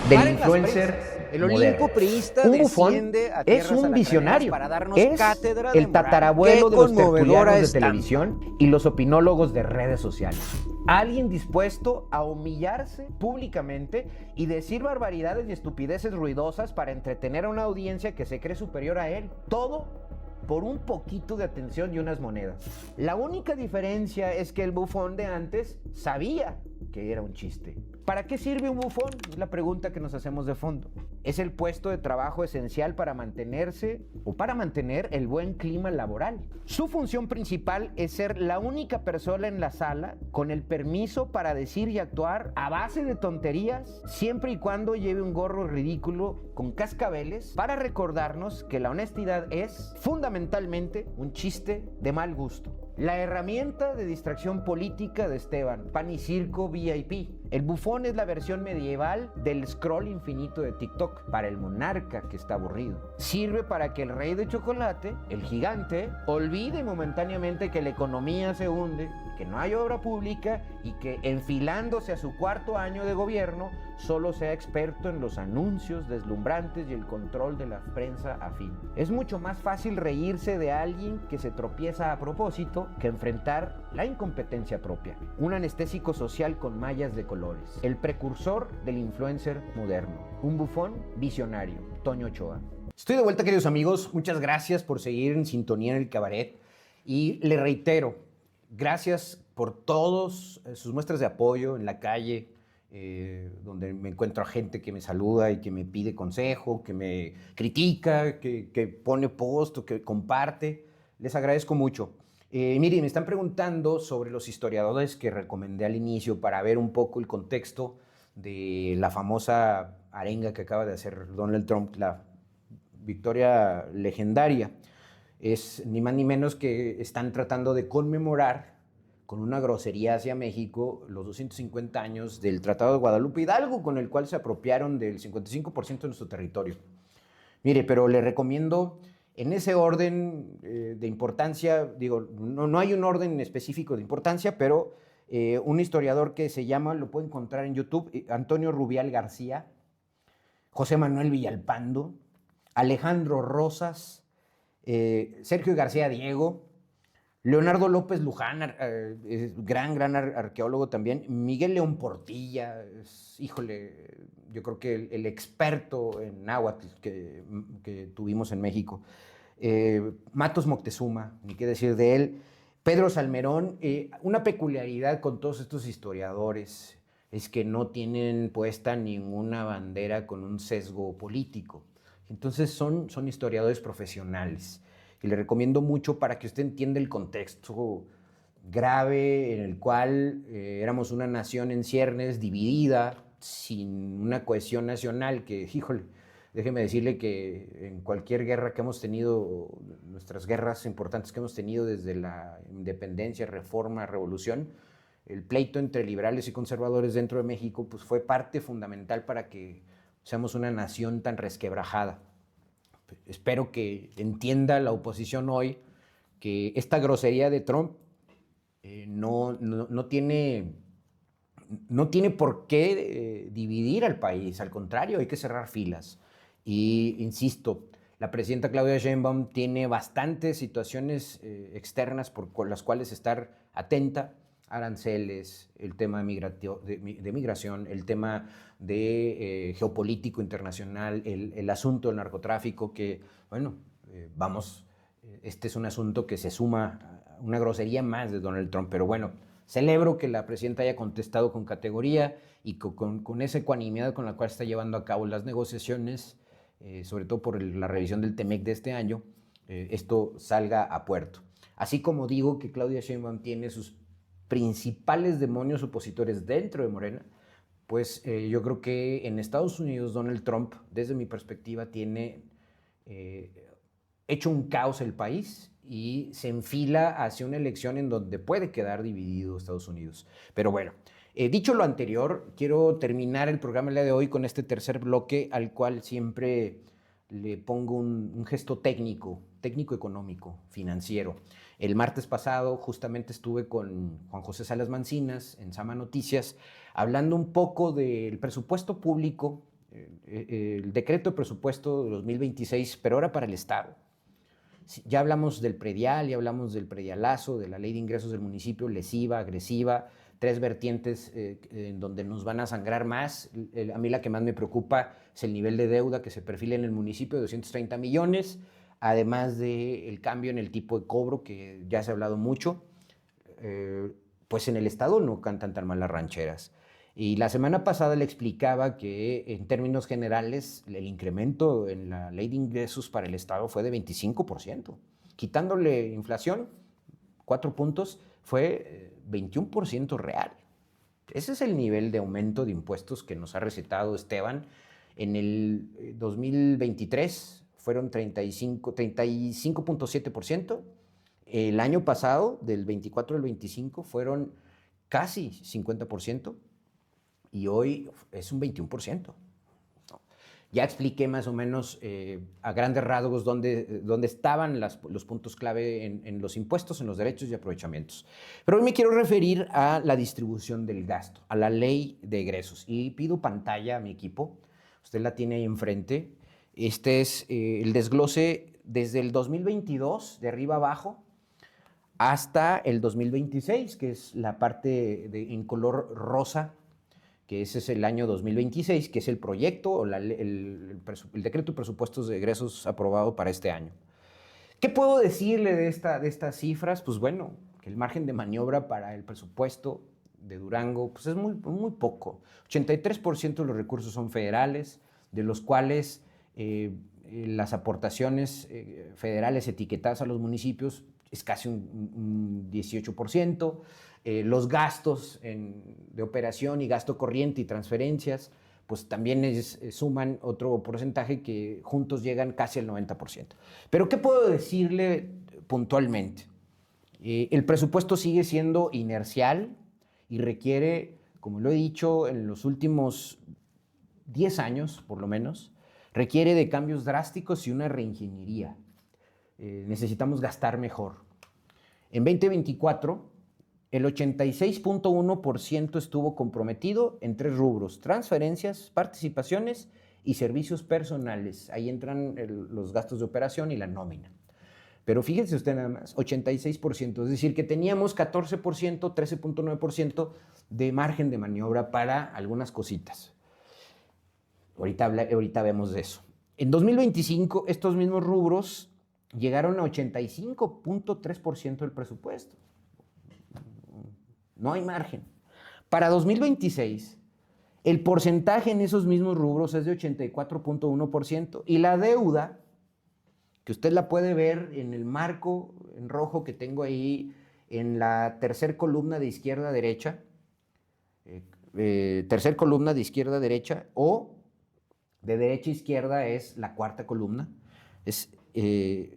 del influencer el Olimpo priista un bufón desciende a es un visionario, para darnos es cátedra de el moral. tatarabuelo Qué de los conmovedora tertulianos de estampa. televisión y los opinólogos de redes sociales. Alguien dispuesto a humillarse públicamente y decir barbaridades y estupideces ruidosas para entretener a una audiencia que se cree superior a él. Todo por un poquito de atención y unas monedas. La única diferencia es que el bufón de antes sabía que era un chiste. ¿Para qué sirve un bufón? Es la pregunta que nos hacemos de fondo. Es el puesto de trabajo esencial para mantenerse o para mantener el buen clima laboral. Su función principal es ser la única persona en la sala con el permiso para decir y actuar a base de tonterías, siempre y cuando lleve un gorro ridículo con cascabeles para recordarnos que la honestidad es fundamentalmente un chiste de mal gusto. La herramienta de distracción política de Esteban, pan y circo VIP. El bufón es la versión medieval del scroll infinito de TikTok para el monarca que está aburrido. Sirve para que el rey de chocolate, el gigante, olvide momentáneamente que la economía se hunde, que no hay obra pública y que enfilándose a su cuarto año de gobierno solo sea experto en los anuncios deslumbrantes y el control de la prensa afín. Es mucho más fácil reírse de alguien que se tropieza a propósito que enfrentar la incompetencia propia. Un anestésico social con mallas de colores. El precursor del influencer moderno. Un bufón visionario. Toño Ochoa. Estoy de vuelta, queridos amigos. Muchas gracias por seguir en sintonía en el cabaret. Y le reitero, gracias por todas sus muestras de apoyo en la calle, donde me encuentro a gente que me saluda y que me pide consejo, que me critica, que pone post o que comparte. Les agradezco mucho. Mire, me están preguntando sobre los historiadores que recomendé al inicio para ver un poco el contexto de la famosa arenga que acaba de hacer Donald Trump, la victoria legendaria. Es ni más ni menos que están tratando de conmemorar con una grosería hacia México los 250 años del Tratado de Guadalupe Hidalgo, con el cual se apropiaron del 55% de nuestro territorio. Mire, pero le recomiendo en ese orden de importancia, digo, no hay un orden específico de importancia, pero un historiador que se llama, lo puede encontrar en YouTube, Antonio Rubial García, José Manuel Villalpando, Alejandro Rosas, Sergio García Diego, Leonardo López Luján, gran arqueólogo también, Miguel León Portilla, híjole, yo creo que el experto en náhuatl que tuvimos en México, Matos Moctezuma, ni qué decir de él, Pedro Salmerón. Una peculiaridad con todos estos historiadores es que no tienen puesta ninguna bandera con un sesgo político. Entonces son historiadores profesionales. Y le recomiendo mucho para que usted entienda el contexto grave en el cual éramos una nación en ciernes, dividida, sin una cohesión nacional que, híjole, déjeme decirle que en cualquier guerra que hemos tenido, nuestras guerras importantes que hemos tenido desde la independencia, reforma, revolución, el pleito entre liberales y conservadores dentro de México pues fue parte fundamental para que seamos una nación tan resquebrajada. Espero que entienda la oposición hoy que esta grosería de Trump no tiene por qué dividir al país. Al contrario, hay que cerrar filas. Y insisto, la presidenta Claudia Sheinbaum tiene bastantes situaciones externas por las cuales estar atenta. Aranceles, el tema de migración, el tema de geopolítico internacional, el asunto del narcotráfico, que, bueno, este es un asunto que se suma a una grosería más de Donald Trump, pero bueno, celebro que la presidenta haya contestado con categoría y con esa ecuanimidad con la cual está llevando a cabo las negociaciones, sobre todo por la revisión del TEMEC de este año, esto salga a puerto. Así como digo que Claudia Sheinbaum tiene sus principales demonios opositores dentro de Morena, pues yo creo que en Estados Unidos Donald Trump, desde mi perspectiva, tiene hecho un caos el país y se enfila hacia una elección en donde puede quedar dividido Estados Unidos. Pero bueno, dicho lo anterior, quiero terminar el programa el día de hoy con este tercer bloque al cual siempre le pongo un gesto técnico-económico, financiero. El martes pasado justamente estuve con Juan José Salas Mancinas en Sama Noticias hablando un poco del presupuesto público, el decreto de presupuesto de 2026, pero ahora para el Estado. Ya hablamos del predial, ya hablamos del predialazo, de la ley de ingresos del municipio, lesiva, agresiva, tres vertientes en donde nos van a sangrar más. A mí la que más me preocupa es el nivel de deuda que se perfila en el municipio de 230 millones, además del cambio en el tipo de cobro, que ya se ha hablado mucho. Pues en el Estado no cantan tan mal las rancheras. Y la semana pasada le explicaba que en términos generales el incremento en la ley de ingresos para el Estado fue de 25%. Quitándole inflación, 4 puntos, fue 21% real. Ese es el nivel de aumento de impuestos que nos ha recetado Esteban. En el 2023 fueron 35.7%. El año pasado, del 24 al 25, fueron casi 50%. Y hoy es un 21%. Ya expliqué más o menos a grandes rasgos dónde estaban los puntos clave en los impuestos, en los derechos y aprovechamientos. Pero hoy me quiero referir a la distribución del gasto, a la ley de egresos. Y pido pantalla a mi equipo. Usted la tiene ahí enfrente. Este es el desglose desde el 2022, de arriba abajo, hasta el 2026, que es la parte en color rosa, que ese es el año 2026, que es el proyecto o el decreto de presupuestos de egresos aprobado para este año. ¿Qué puedo decirle de estas cifras? Pues bueno, que el margen de maniobra para el presupuesto de Durango pues es muy poco. 83% de los recursos son federales, de los cuales las aportaciones federales etiquetadas a los municipios es casi un 18%. Los gastos de operación y gasto corriente y transferencias, pues también suman otro porcentaje que juntos llegan casi al 90%. Pero ¿qué puedo decirle puntualmente? El presupuesto sigue siendo inercial y requiere, como lo he dicho en los últimos 10 años, por lo menos, requiere de cambios drásticos y una reingeniería. Necesitamos gastar mejor. En 2024, el 86.1% estuvo comprometido en 3 rubros: transferencias, participaciones y servicios personales. Ahí entran los gastos de operación y la nómina. Pero fíjense usted nada más, 86%, es decir, que teníamos 14%, 13.9% de margen de maniobra para algunas cositas. Ahorita vemos de eso. En 2025, estos mismos rubros llegaron a 85.3% del presupuesto. No hay margen. Para 2026, el porcentaje en esos mismos rubros es de 84.1% y la deuda, que usted la puede ver en el marco en rojo que tengo ahí en la tercer columna de izquierda a derecha, tercer columna de izquierda a derecha, o de derecha a izquierda es la cuarta columna. Esa es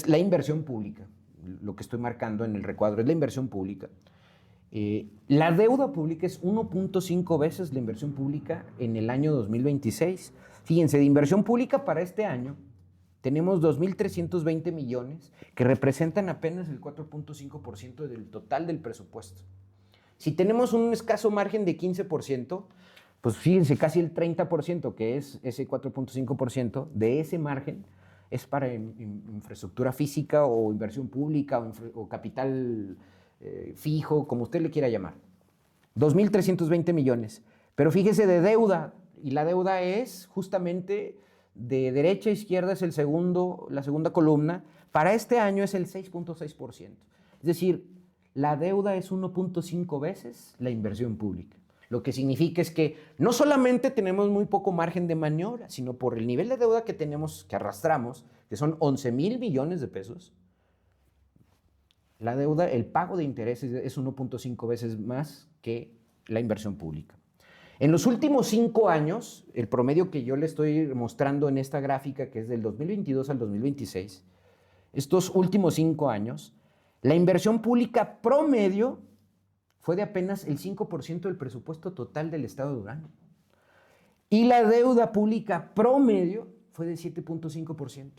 la inversión pública. Lo que estoy marcando en el recuadro es la inversión pública. La deuda pública es 1.5 veces la inversión pública en el año 2026. Fíjense, de inversión pública para este año tenemos 2.320 millones que representan apenas el 4.5% del total del presupuesto. Si tenemos un escaso margen de 15%, pues fíjense, casi el 30%, que es ese 4.5% de ese margen, es para infraestructura física o inversión pública o capital fijo, como usted le quiera llamar. 2.320 millones. Pero fíjese de deuda, y la deuda es justamente de derecha a izquierda, es la segunda columna. Para este año es el 6.6%. Es decir, la deuda es 1.5 veces la inversión pública. Lo que significa es que no solamente tenemos muy poco margen de maniobra, sino por el nivel de deuda que tenemos, que arrastramos, que son 11,000 billones de pesos, la deuda, el pago de intereses es 1.5 veces más que la inversión pública. En los últimos 5 años, el promedio que yo le estoy mostrando en esta gráfica, que es del 2022 al 2026, estos últimos 5 años, la inversión pública promedio fue de apenas el 5% del presupuesto total del estado de Durango. Y la deuda pública promedio fue de 7.5%.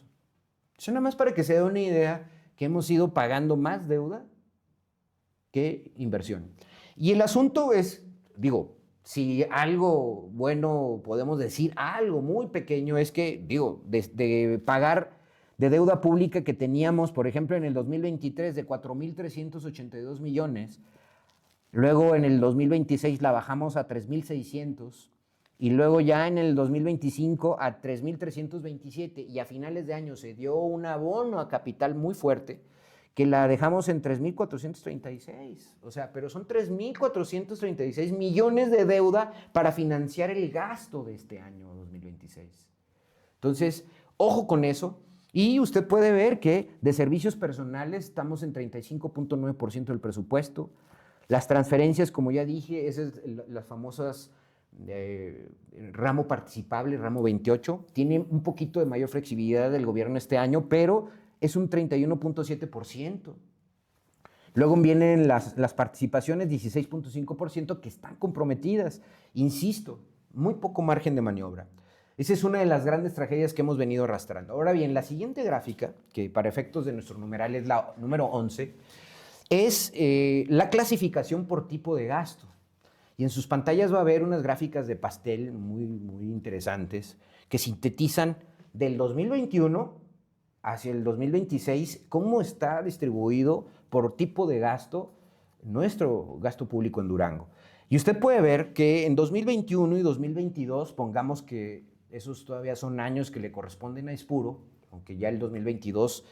Eso nada más para que se dé una idea que hemos ido pagando más deuda que inversión. Y el asunto es, si algo bueno podemos decir, algo muy pequeño, es que, de pagar de deuda pública que teníamos, por ejemplo, en el 2023 de 4.382 millones, luego en el 2026 la bajamos a 3.600 y luego ya en el 2025 a 3.327 y a finales de año se dio un abono a capital muy fuerte que la dejamos en 3.436. O sea, pero son 3.436 millones de deuda para financiar el gasto de este año 2026. Entonces, ojo con eso. Y usted puede ver que de servicios personales estamos en 35.9% del presupuesto. Las transferencias, como ya dije, esas las famosas ramo participable, ramo 28, tiene un poquito de mayor flexibilidad del gobierno este año, pero es un 31.7%. Luego vienen las participaciones, 16.5%, que están comprometidas. Insisto, muy poco margen de maniobra. Esa es una de las grandes tragedias que hemos venido arrastrando. Ahora bien, la siguiente gráfica, que para efectos de nuestro numeral es la número 11, es la clasificación por tipo de gasto. Y en sus pantallas va a haber unas gráficas de pastel muy, muy interesantes que sintetizan del 2021 hacia el 2026 cómo está distribuido por tipo de gasto nuestro gasto público en Durango. Y usted puede ver que en 2021 y 2022, pongamos que esos todavía son años que le corresponden a Ispuro, aunque ya el 2022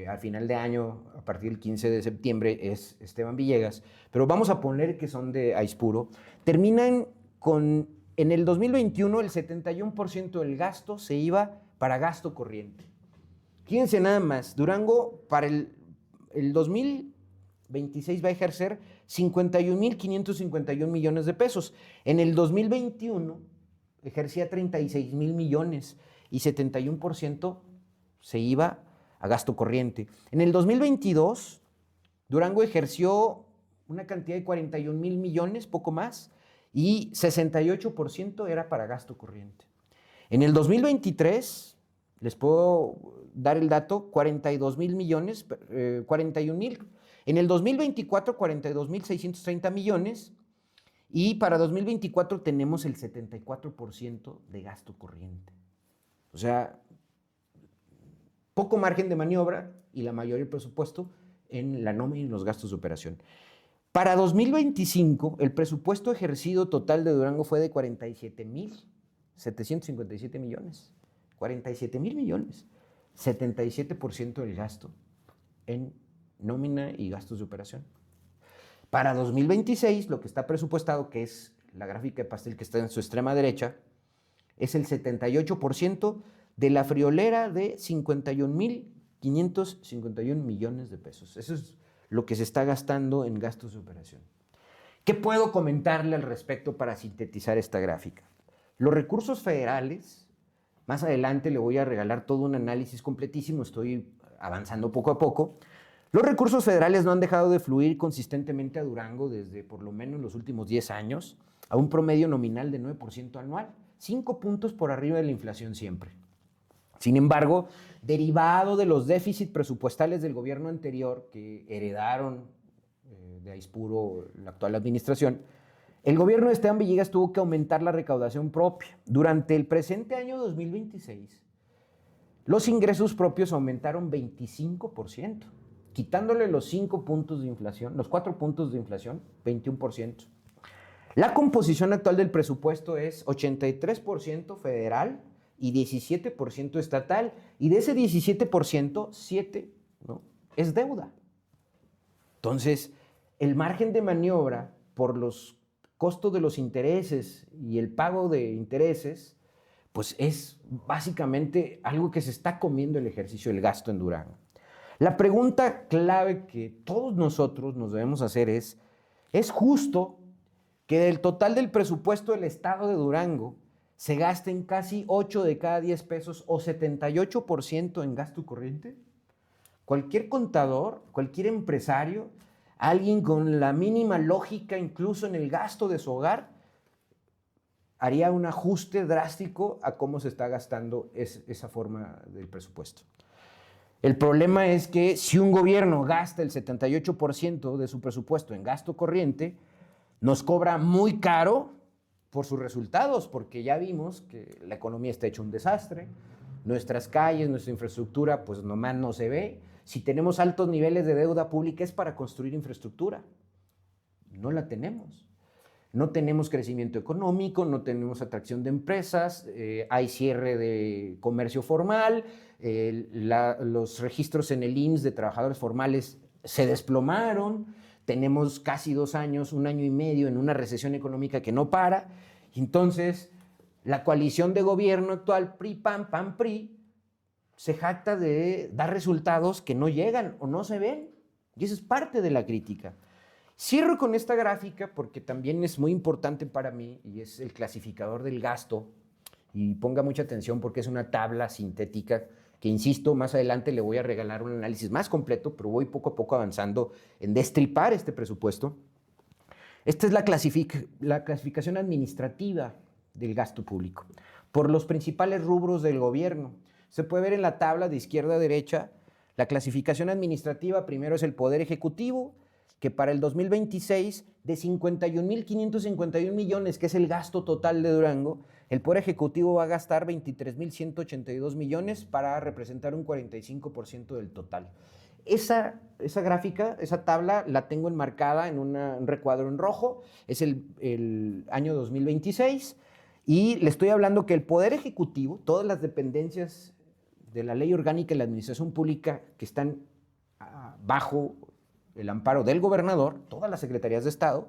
al final de año, a partir del 15 de septiembre, es Esteban Villegas, pero vamos a poner que son de Aispuro, terminan con, en el 2021, el 71% del gasto se iba para gasto corriente. Fíjense nada más, Durango para el 2026 va a ejercer 51,551 millones de pesos. En el 2021 ejercía 36,000 millones y 71% se iba a gasto corriente. En el 2022, Durango ejerció una cantidad de 41,000 millones, poco más, y 68% era para gasto corriente. En el 2023, les puedo dar el dato, 42,000 millones, 41,000. En el 2024, 42,630 millones, y para 2024 tenemos el 74% de gasto corriente. O sea, poco margen de maniobra y la mayoría del presupuesto en la nómina y los gastos de operación. Para 2025, el presupuesto ejercido total de Durango fue de 47,757 millones. 47,000 millones. 77% del gasto en nómina y gastos de operación. Para 2026, lo que está presupuestado, que es la gráfica de pastel que está en su extrema derecha, es el 78% de la friolera de 51,551 millones de pesos. Eso es lo que se está gastando en gastos de operación. ¿Qué puedo comentarle al respecto para sintetizar esta gráfica? Los recursos federales, más adelante le voy a regalar todo un análisis completísimo, estoy avanzando poco a poco. Los recursos federales no han dejado de fluir consistentemente a Durango desde por lo menos los últimos 10 años, a un promedio nominal de 9% anual, 5 puntos por arriba de la inflación siempre. Sin embargo, derivado de los déficits presupuestales del gobierno anterior que heredaron de Aispuro la actual administración, el gobierno de Esteban Villegas tuvo que aumentar la recaudación propia. Durante el presente año 2026, los ingresos propios aumentaron 25%, quitándole los 5 puntos de inflación, los 4 puntos de inflación, 21%. La composición actual del presupuesto es 83% federal y 17% estatal, y de ese 17%, 7%, ¿no?, es deuda. Entonces, el margen de maniobra por los costos de los intereses y el pago de intereses, pues es básicamente algo que se está comiendo el ejercicio del gasto en Durango. La pregunta clave que todos nosotros nos debemos hacer ¿es justo que del total del presupuesto del estado de Durango se gasten casi 8 de cada 10 pesos o 78% en gasto corriente? Cualquier contador, cualquier empresario, alguien con la mínima lógica incluso en el gasto de su hogar, haría un ajuste drástico a cómo se está gastando esa forma del presupuesto. El problema es que si un gobierno gasta el 78% de su presupuesto en gasto corriente, nos cobra muy caro por sus resultados, porque ya vimos que la economía está hecha un desastre, nuestras calles, nuestra infraestructura, pues nomás no se ve. Si tenemos altos niveles de deuda pública es para construir infraestructura. No la tenemos. No tenemos crecimiento económico, no tenemos atracción de empresas, hay cierre de comercio formal, los registros en el IMSS de trabajadores formales se desplomaron, tenemos casi 2 años, 1 año y medio en una recesión económica que no para. Entonces, la coalición de gobierno actual, PRI, PAN, PAN, PRI, se jacta de dar resultados que no llegan o no se ven. Y eso es parte de la crítica. Cierro con esta gráfica porque también es muy importante para mí y es el clasificador del gasto. Y ponga mucha atención porque es una tabla sintética que, insisto, más adelante le voy a regalar un análisis más completo, pero voy poco a poco avanzando en destripar este presupuesto. Esta es la clasificación administrativa del gasto público por los principales rubros del gobierno. Se puede ver en la tabla de izquierda a derecha. La clasificación administrativa primero es el Poder Ejecutivo, que para el 2026, de 51,551 millones, que es el gasto total de Durango, el Poder Ejecutivo va a gastar 23,182 millones para representar un 45% del total. Esa gráfica, esa tabla, la tengo enmarcada en un recuadro en rojo, es el año 2026, y le estoy hablando que el Poder Ejecutivo, todas las dependencias de la Ley Orgánica y la Administración Pública que están bajo el amparo del gobernador, todas las secretarías de Estado,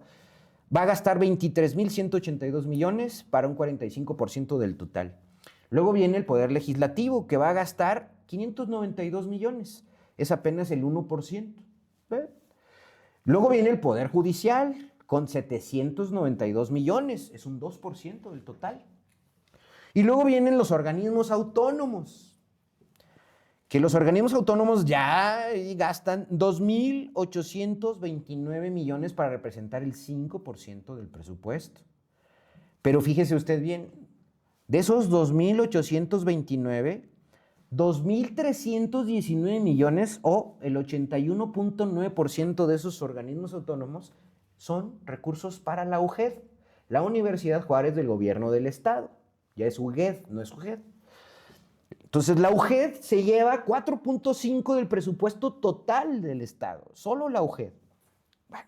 va a gastar 23,182 millones para un 45% del total. Luego viene el Poder Legislativo, que va a gastar 592 millones. Es apenas el 1%. ¿Ve? Luego viene el Poder Judicial con 792 millones. Es un 2% del total. Y luego vienen los organismos autónomos, que los organismos autónomos ya gastan 2.829 millones para representar el 5% del presupuesto. Pero fíjese usted bien, de esos 2.829, 2.319 millones o el 81.9% de esos organismos autónomos son recursos para la UGED, la Universidad Juárez del Gobierno del Estado. Ya es UGED, no es UGED. Entonces la UGED se lleva 4.5 del presupuesto total del Estado, solo la UGED. Bueno,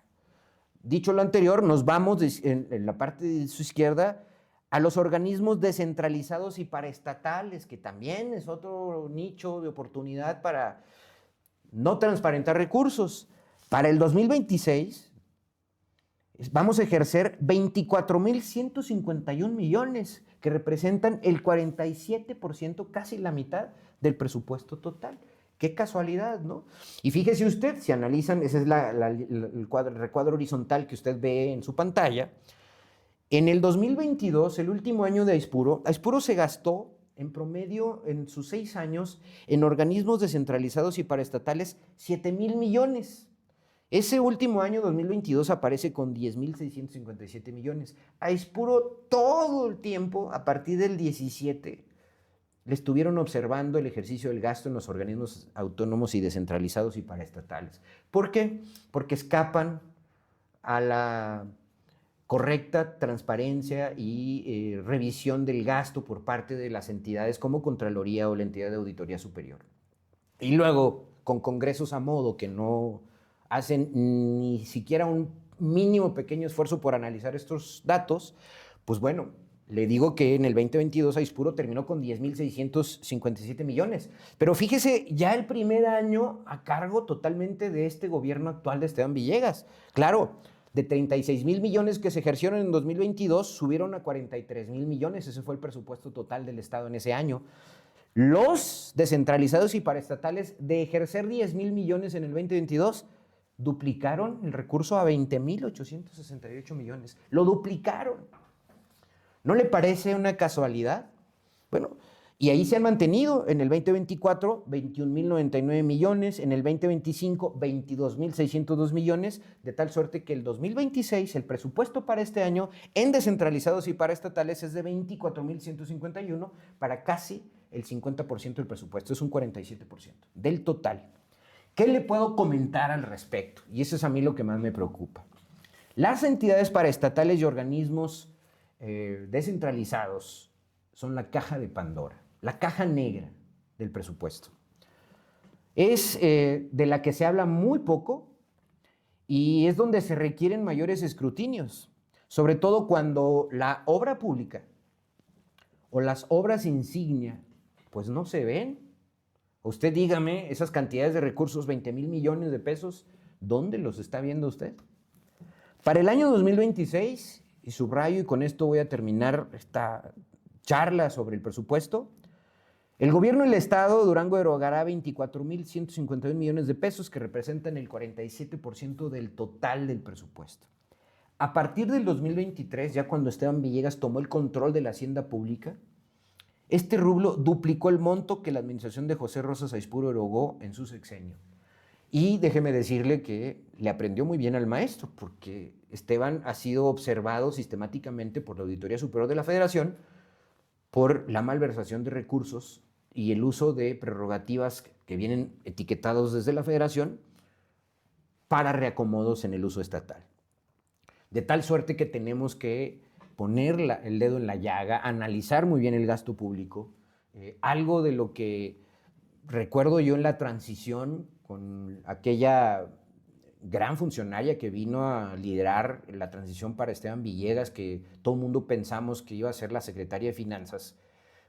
dicho lo anterior, nos vamos en la parte de su izquierda a los organismos descentralizados y paraestatales, que también es otro nicho de oportunidad para no transparentar recursos. Para el 2026 vamos a ejercer 24.151 millones, que representan el 47%, casi la mitad del presupuesto total. Qué casualidad, ¿no? Y fíjese usted, si analizan, ese es el recuadro horizontal que usted ve en su pantalla. En el 2022, el último año de Aispuro se gastó en promedio en sus 6 años en organismos descentralizados y paraestatales 7,000 millones. Ese último año, 2022, aparece con 10,657 millones. Aispuro todo el tiempo, a partir del 17, le estuvieron observando el ejercicio del gasto en los organismos autónomos y descentralizados y paraestatales. ¿Por qué? Porque escapan a la correcta transparencia y revisión del gasto por parte de las entidades como Contraloría o la entidad de auditoría superior. Y luego, con congresos a modo que no hacen ni siquiera un mínimo pequeño esfuerzo por analizar estos datos, pues bueno, le digo que en el 2022 Aispuro terminó con 10,657 millones. Pero fíjese, ya el primer año a cargo totalmente de este gobierno actual de Esteban Villegas. Claro, de 36,000 millones que se ejercieron en 2022, subieron a 43,000 millones. Ese fue el presupuesto total del Estado en ese año. Los descentralizados y paraestatales, de ejercer 10,000 millones en el 2022, duplicaron el recurso a 20,868 millones. Lo duplicaron. ¿No le parece una casualidad? Bueno, y ahí se han mantenido. En el 2024, 21,099 millones. En el 2025, 22,602 millones. De tal suerte que el 2026, el presupuesto para este año en descentralizados y paraestatales es de 24,151 para casi el 50% del presupuesto. Es un 47% del total. ¿Qué le puedo comentar al respecto? Y eso es a mí lo que más me preocupa. Las entidades paraestatales y organismos descentralizados son la caja de Pandora, la caja negra del presupuesto. Es de la que se habla muy poco y es donde se requieren mayores escrutinios, sobre todo cuando la obra pública o las obras insignia pues no se ven. Usted dígame, esas cantidades de recursos, 20,000 millones de pesos, ¿dónde los está viendo usted? Para el año 2026, y subrayo, y con esto voy a terminar esta charla sobre el presupuesto, el gobierno del Estado, Durango, erogará 24,151 millones de pesos, que representan el 47% del total del presupuesto. A partir del 2023, ya cuando Esteban Villegas tomó el control de la hacienda pública, este rublo duplicó el monto que la administración de José Rosas Aispuro erogó en su sexenio. Y déjeme decirle que le aprendió muy bien al maestro, porque Esteban ha sido observado sistemáticamente por la Auditoría Superior de la Federación por la malversación de recursos y el uso de prerrogativas que vienen etiquetados desde la Federación para reacomodos en el uso estatal. De tal suerte que tenemos que poner el dedo en la llaga, analizar muy bien el gasto público, algo de lo que recuerdo yo en la transición con aquella gran funcionaria que vino a liderar la transición para Esteban Villegas, que todo el mundo pensamos que iba a ser la secretaria de Finanzas,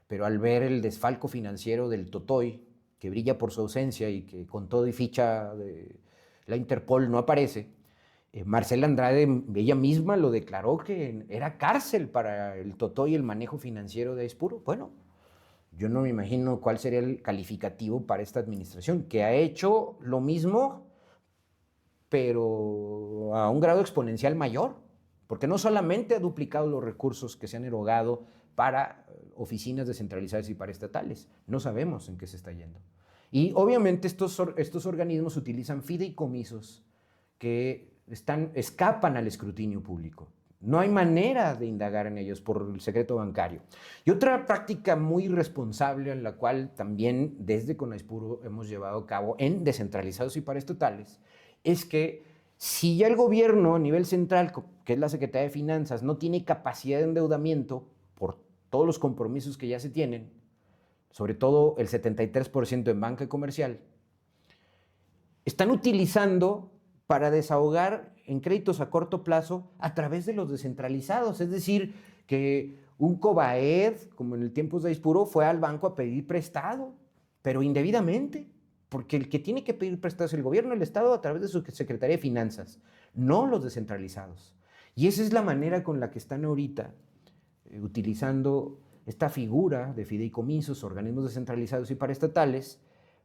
pero al ver el desfalco financiero del Totoy, que brilla por su ausencia y que con todo y ficha de la Interpol no aparece, Marcela Andrade, ella misma lo declaró que era cárcel para el Totoy el manejo financiero de Aispuro. Bueno, Yo no me imagino cuál sería el calificativo para esta administración, que ha hecho lo mismo, pero a un grado exponencial mayor, porque no solamente ha duplicado los recursos que se han erogado para oficinas descentralizadas y paraestatales, no sabemos en qué se está yendo. Y obviamente estos organismos utilizan fideicomisos que escapan al escrutinio público. No hay manera de indagar en ellos por el secreto bancario. Y otra práctica muy irresponsable en la cual también desde Conaispuro hemos llevado a cabo en descentralizados y paraestatales es que si ya el gobierno a nivel central, que es la Secretaría de Finanzas, no tiene capacidad de endeudamiento por todos los compromisos que ya se tienen, sobre todo el 73% en banca comercial, están utilizando para desahogar en créditos a corto plazo a través de los descentralizados. Es decir, que un Cobaed, como en el tiempo de Aispuro, fue al banco a pedir prestado, pero indebidamente, porque el que tiene que pedir prestado es el gobierno, el Estado, a través de su Secretaría de Finanzas, no los descentralizados. Y esa es la manera con la que están ahorita utilizando esta figura de fideicomisos, organismos descentralizados y paraestatales,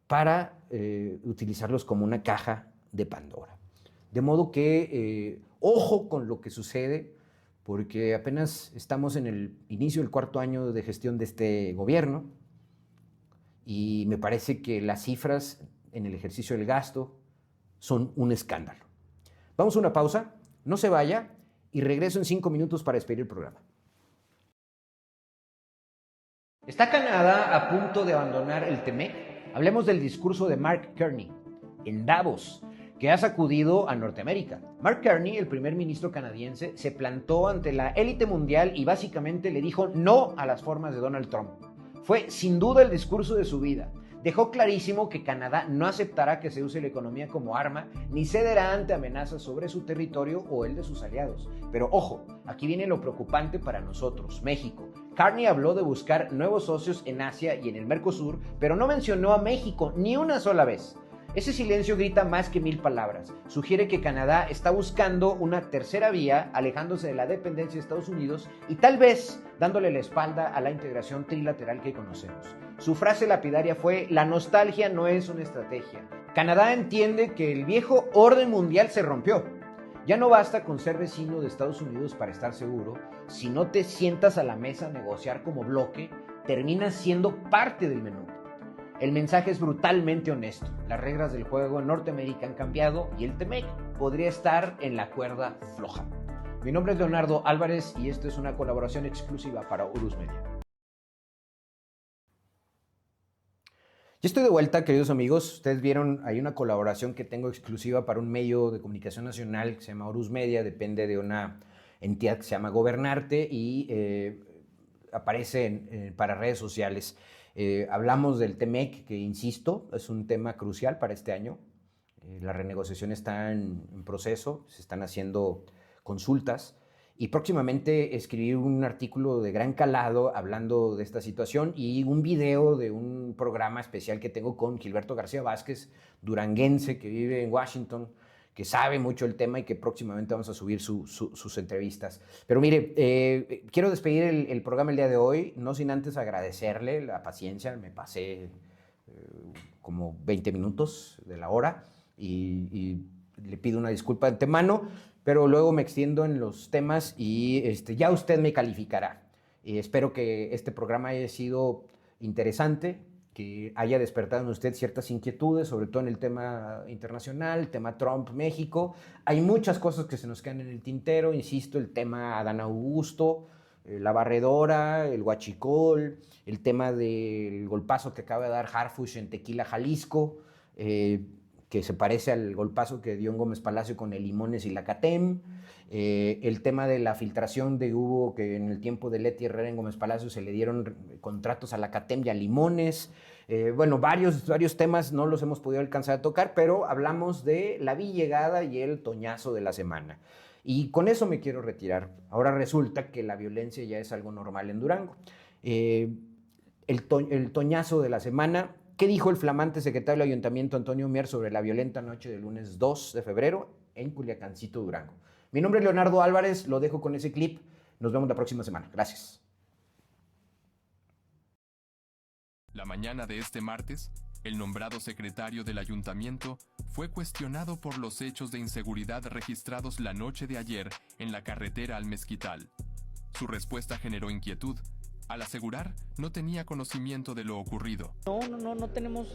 para utilizarlos como una caja de Pandora. De modo que, ojo con lo que sucede, porque apenas estamos en el inicio del 4º año de gestión de este gobierno y me parece que las cifras en el ejercicio del gasto son un escándalo. Vamos a una pausa, no se vaya y regreso en 5 minutos para despedir el programa. ¿Está Canadá a punto de abandonar el TEMEC? Hablemos del discurso de Mark Carney en Davos, que ha sacudido a Norteamérica. Mark Carney, el primer ministro canadiense, se plantó ante la élite mundial y básicamente le dijo no a las formas de Donald Trump. Fue sin duda el discurso de su vida. Dejó clarísimo que Canadá no aceptará que se use la economía como arma, ni cederá ante amenazas sobre su territorio o el de sus aliados. Pero ojo, aquí viene lo preocupante para nosotros, México. Carney habló de buscar nuevos socios en Asia y en el Mercosur, pero no mencionó a México ni una sola vez. Ese silencio grita más que 1000 palabras. Sugiere que Canadá está buscando una tercera vía, alejándose de la dependencia de Estados Unidos y tal vez dándole la espalda a la integración trilateral que conocemos. Su frase lapidaria fue: la nostalgia no es una estrategia. Canadá entiende que el viejo orden mundial se rompió. Ya no basta con ser vecino de Estados Unidos para estar seguro. Si no te sientas a la mesa a negociar como bloque, terminas siendo parte del menú. El mensaje es brutalmente honesto. Las reglas del juego en Norteamérica han cambiado y el TEMEC podría estar en la cuerda floja. Mi nombre es Leonardo Álvarez y esto es una colaboración exclusiva para Urus Media. Ya estoy de vuelta, queridos amigos. Ustedes vieron, hay una colaboración que tengo exclusiva para un medio de comunicación nacional que se llama Urus Media, depende de una entidad que se llama Gobernarte y aparece para redes sociales. Hablamos del TEMEC, que insisto, es un tema crucial para este año. La renegociación está en proceso, se están haciendo consultas y próximamente escribir un artículo de gran calado hablando de esta situación y un video de un programa especial que tengo con Gilberto García Vázquez, duranguense, que vive en Washington, que sabe mucho el tema y que próximamente vamos a subir sus entrevistas. Pero mire, quiero despedir el programa el día de hoy, no sin antes agradecerle la paciencia. Me pasé como 20 minutos de la hora y le pido una disculpa de antemano, pero luego me extiendo en los temas y ya usted me calificará. Espero que este programa haya sido interesante, que haya despertado en usted ciertas inquietudes, sobre todo en el tema internacional, el tema Trump, México. Hay muchas cosas que se nos quedan en el tintero, insisto, el tema Adán Augusto, la barredora, el huachicol, el tema del golpazo que acaba de dar Harfuch en Tequila, Jalisco, que se parece al golpazo que dio en Gómez Palacio con el Limones y la CATEM, el tema de la filtración de Hugo, que en el tiempo de Leti Herrera en Gómez Palacio se le dieron contratos a la CATEM y a Limones. Bueno, varios temas no los hemos podido alcanzar a tocar, pero hablamos de la villegada y el toñazo de la semana. Y con eso me quiero retirar. Ahora resulta que la violencia ya es algo normal en Durango. El toñazo de la semana. ¿Qué dijo el flamante secretario del Ayuntamiento, Antonio Mier, sobre la violenta noche del lunes 2 de febrero en Culiacancito, Durango? Mi nombre es Leonardo Álvarez, lo dejo con ese clip. Nos vemos la próxima semana. Gracias. La mañana de este martes, el nombrado secretario del ayuntamiento fue cuestionado por los hechos de inseguridad registrados la noche de ayer en la carretera al Mezquital. Su respuesta generó inquietud, al asegurar no tenía conocimiento de lo ocurrido. No tenemos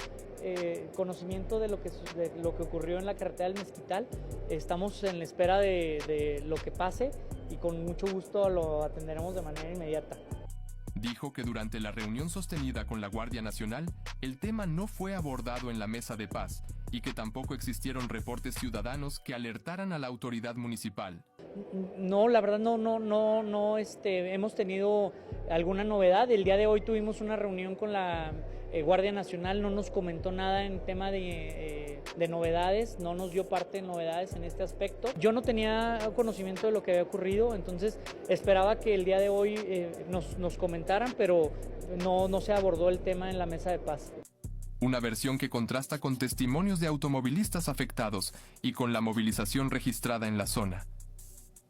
conocimiento de lo que ocurrió en la carretera del Mezquital. Estamos en la espera de lo que pase y con mucho gusto lo atenderemos de manera inmediata. Dijo que durante la reunión sostenida con la Guardia Nacional, el tema no fue abordado en la mesa de paz y que tampoco existieron reportes ciudadanos que alertaran a la autoridad municipal. No, la verdad no, hemos tenido alguna novedad. El día de hoy tuvimos una reunión con la Guardia Nacional, no nos comentó nada en tema de novedades, no nos dio parte de novedades en este aspecto. Yo no tenía conocimiento de lo que había ocurrido, entonces esperaba que el día de hoy nos comentaran, pero no se abordó el tema en la mesa de paz. Una versión que contrasta con testimonios de automovilistas afectados y con la movilización registrada en la zona.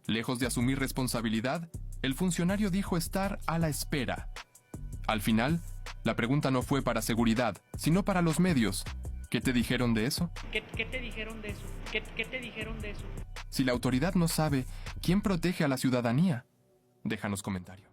Lejos de asumir responsabilidad, el funcionario dijo estar a la espera. Al final, la pregunta no fue para seguridad, sino para los medios. ¿Qué te dijeron de eso? ¿Qué te dijeron de eso? ¿Qué te dijeron de eso? Si la autoridad no sabe, ¿quién protege a la ciudadanía? Déjanos comentario.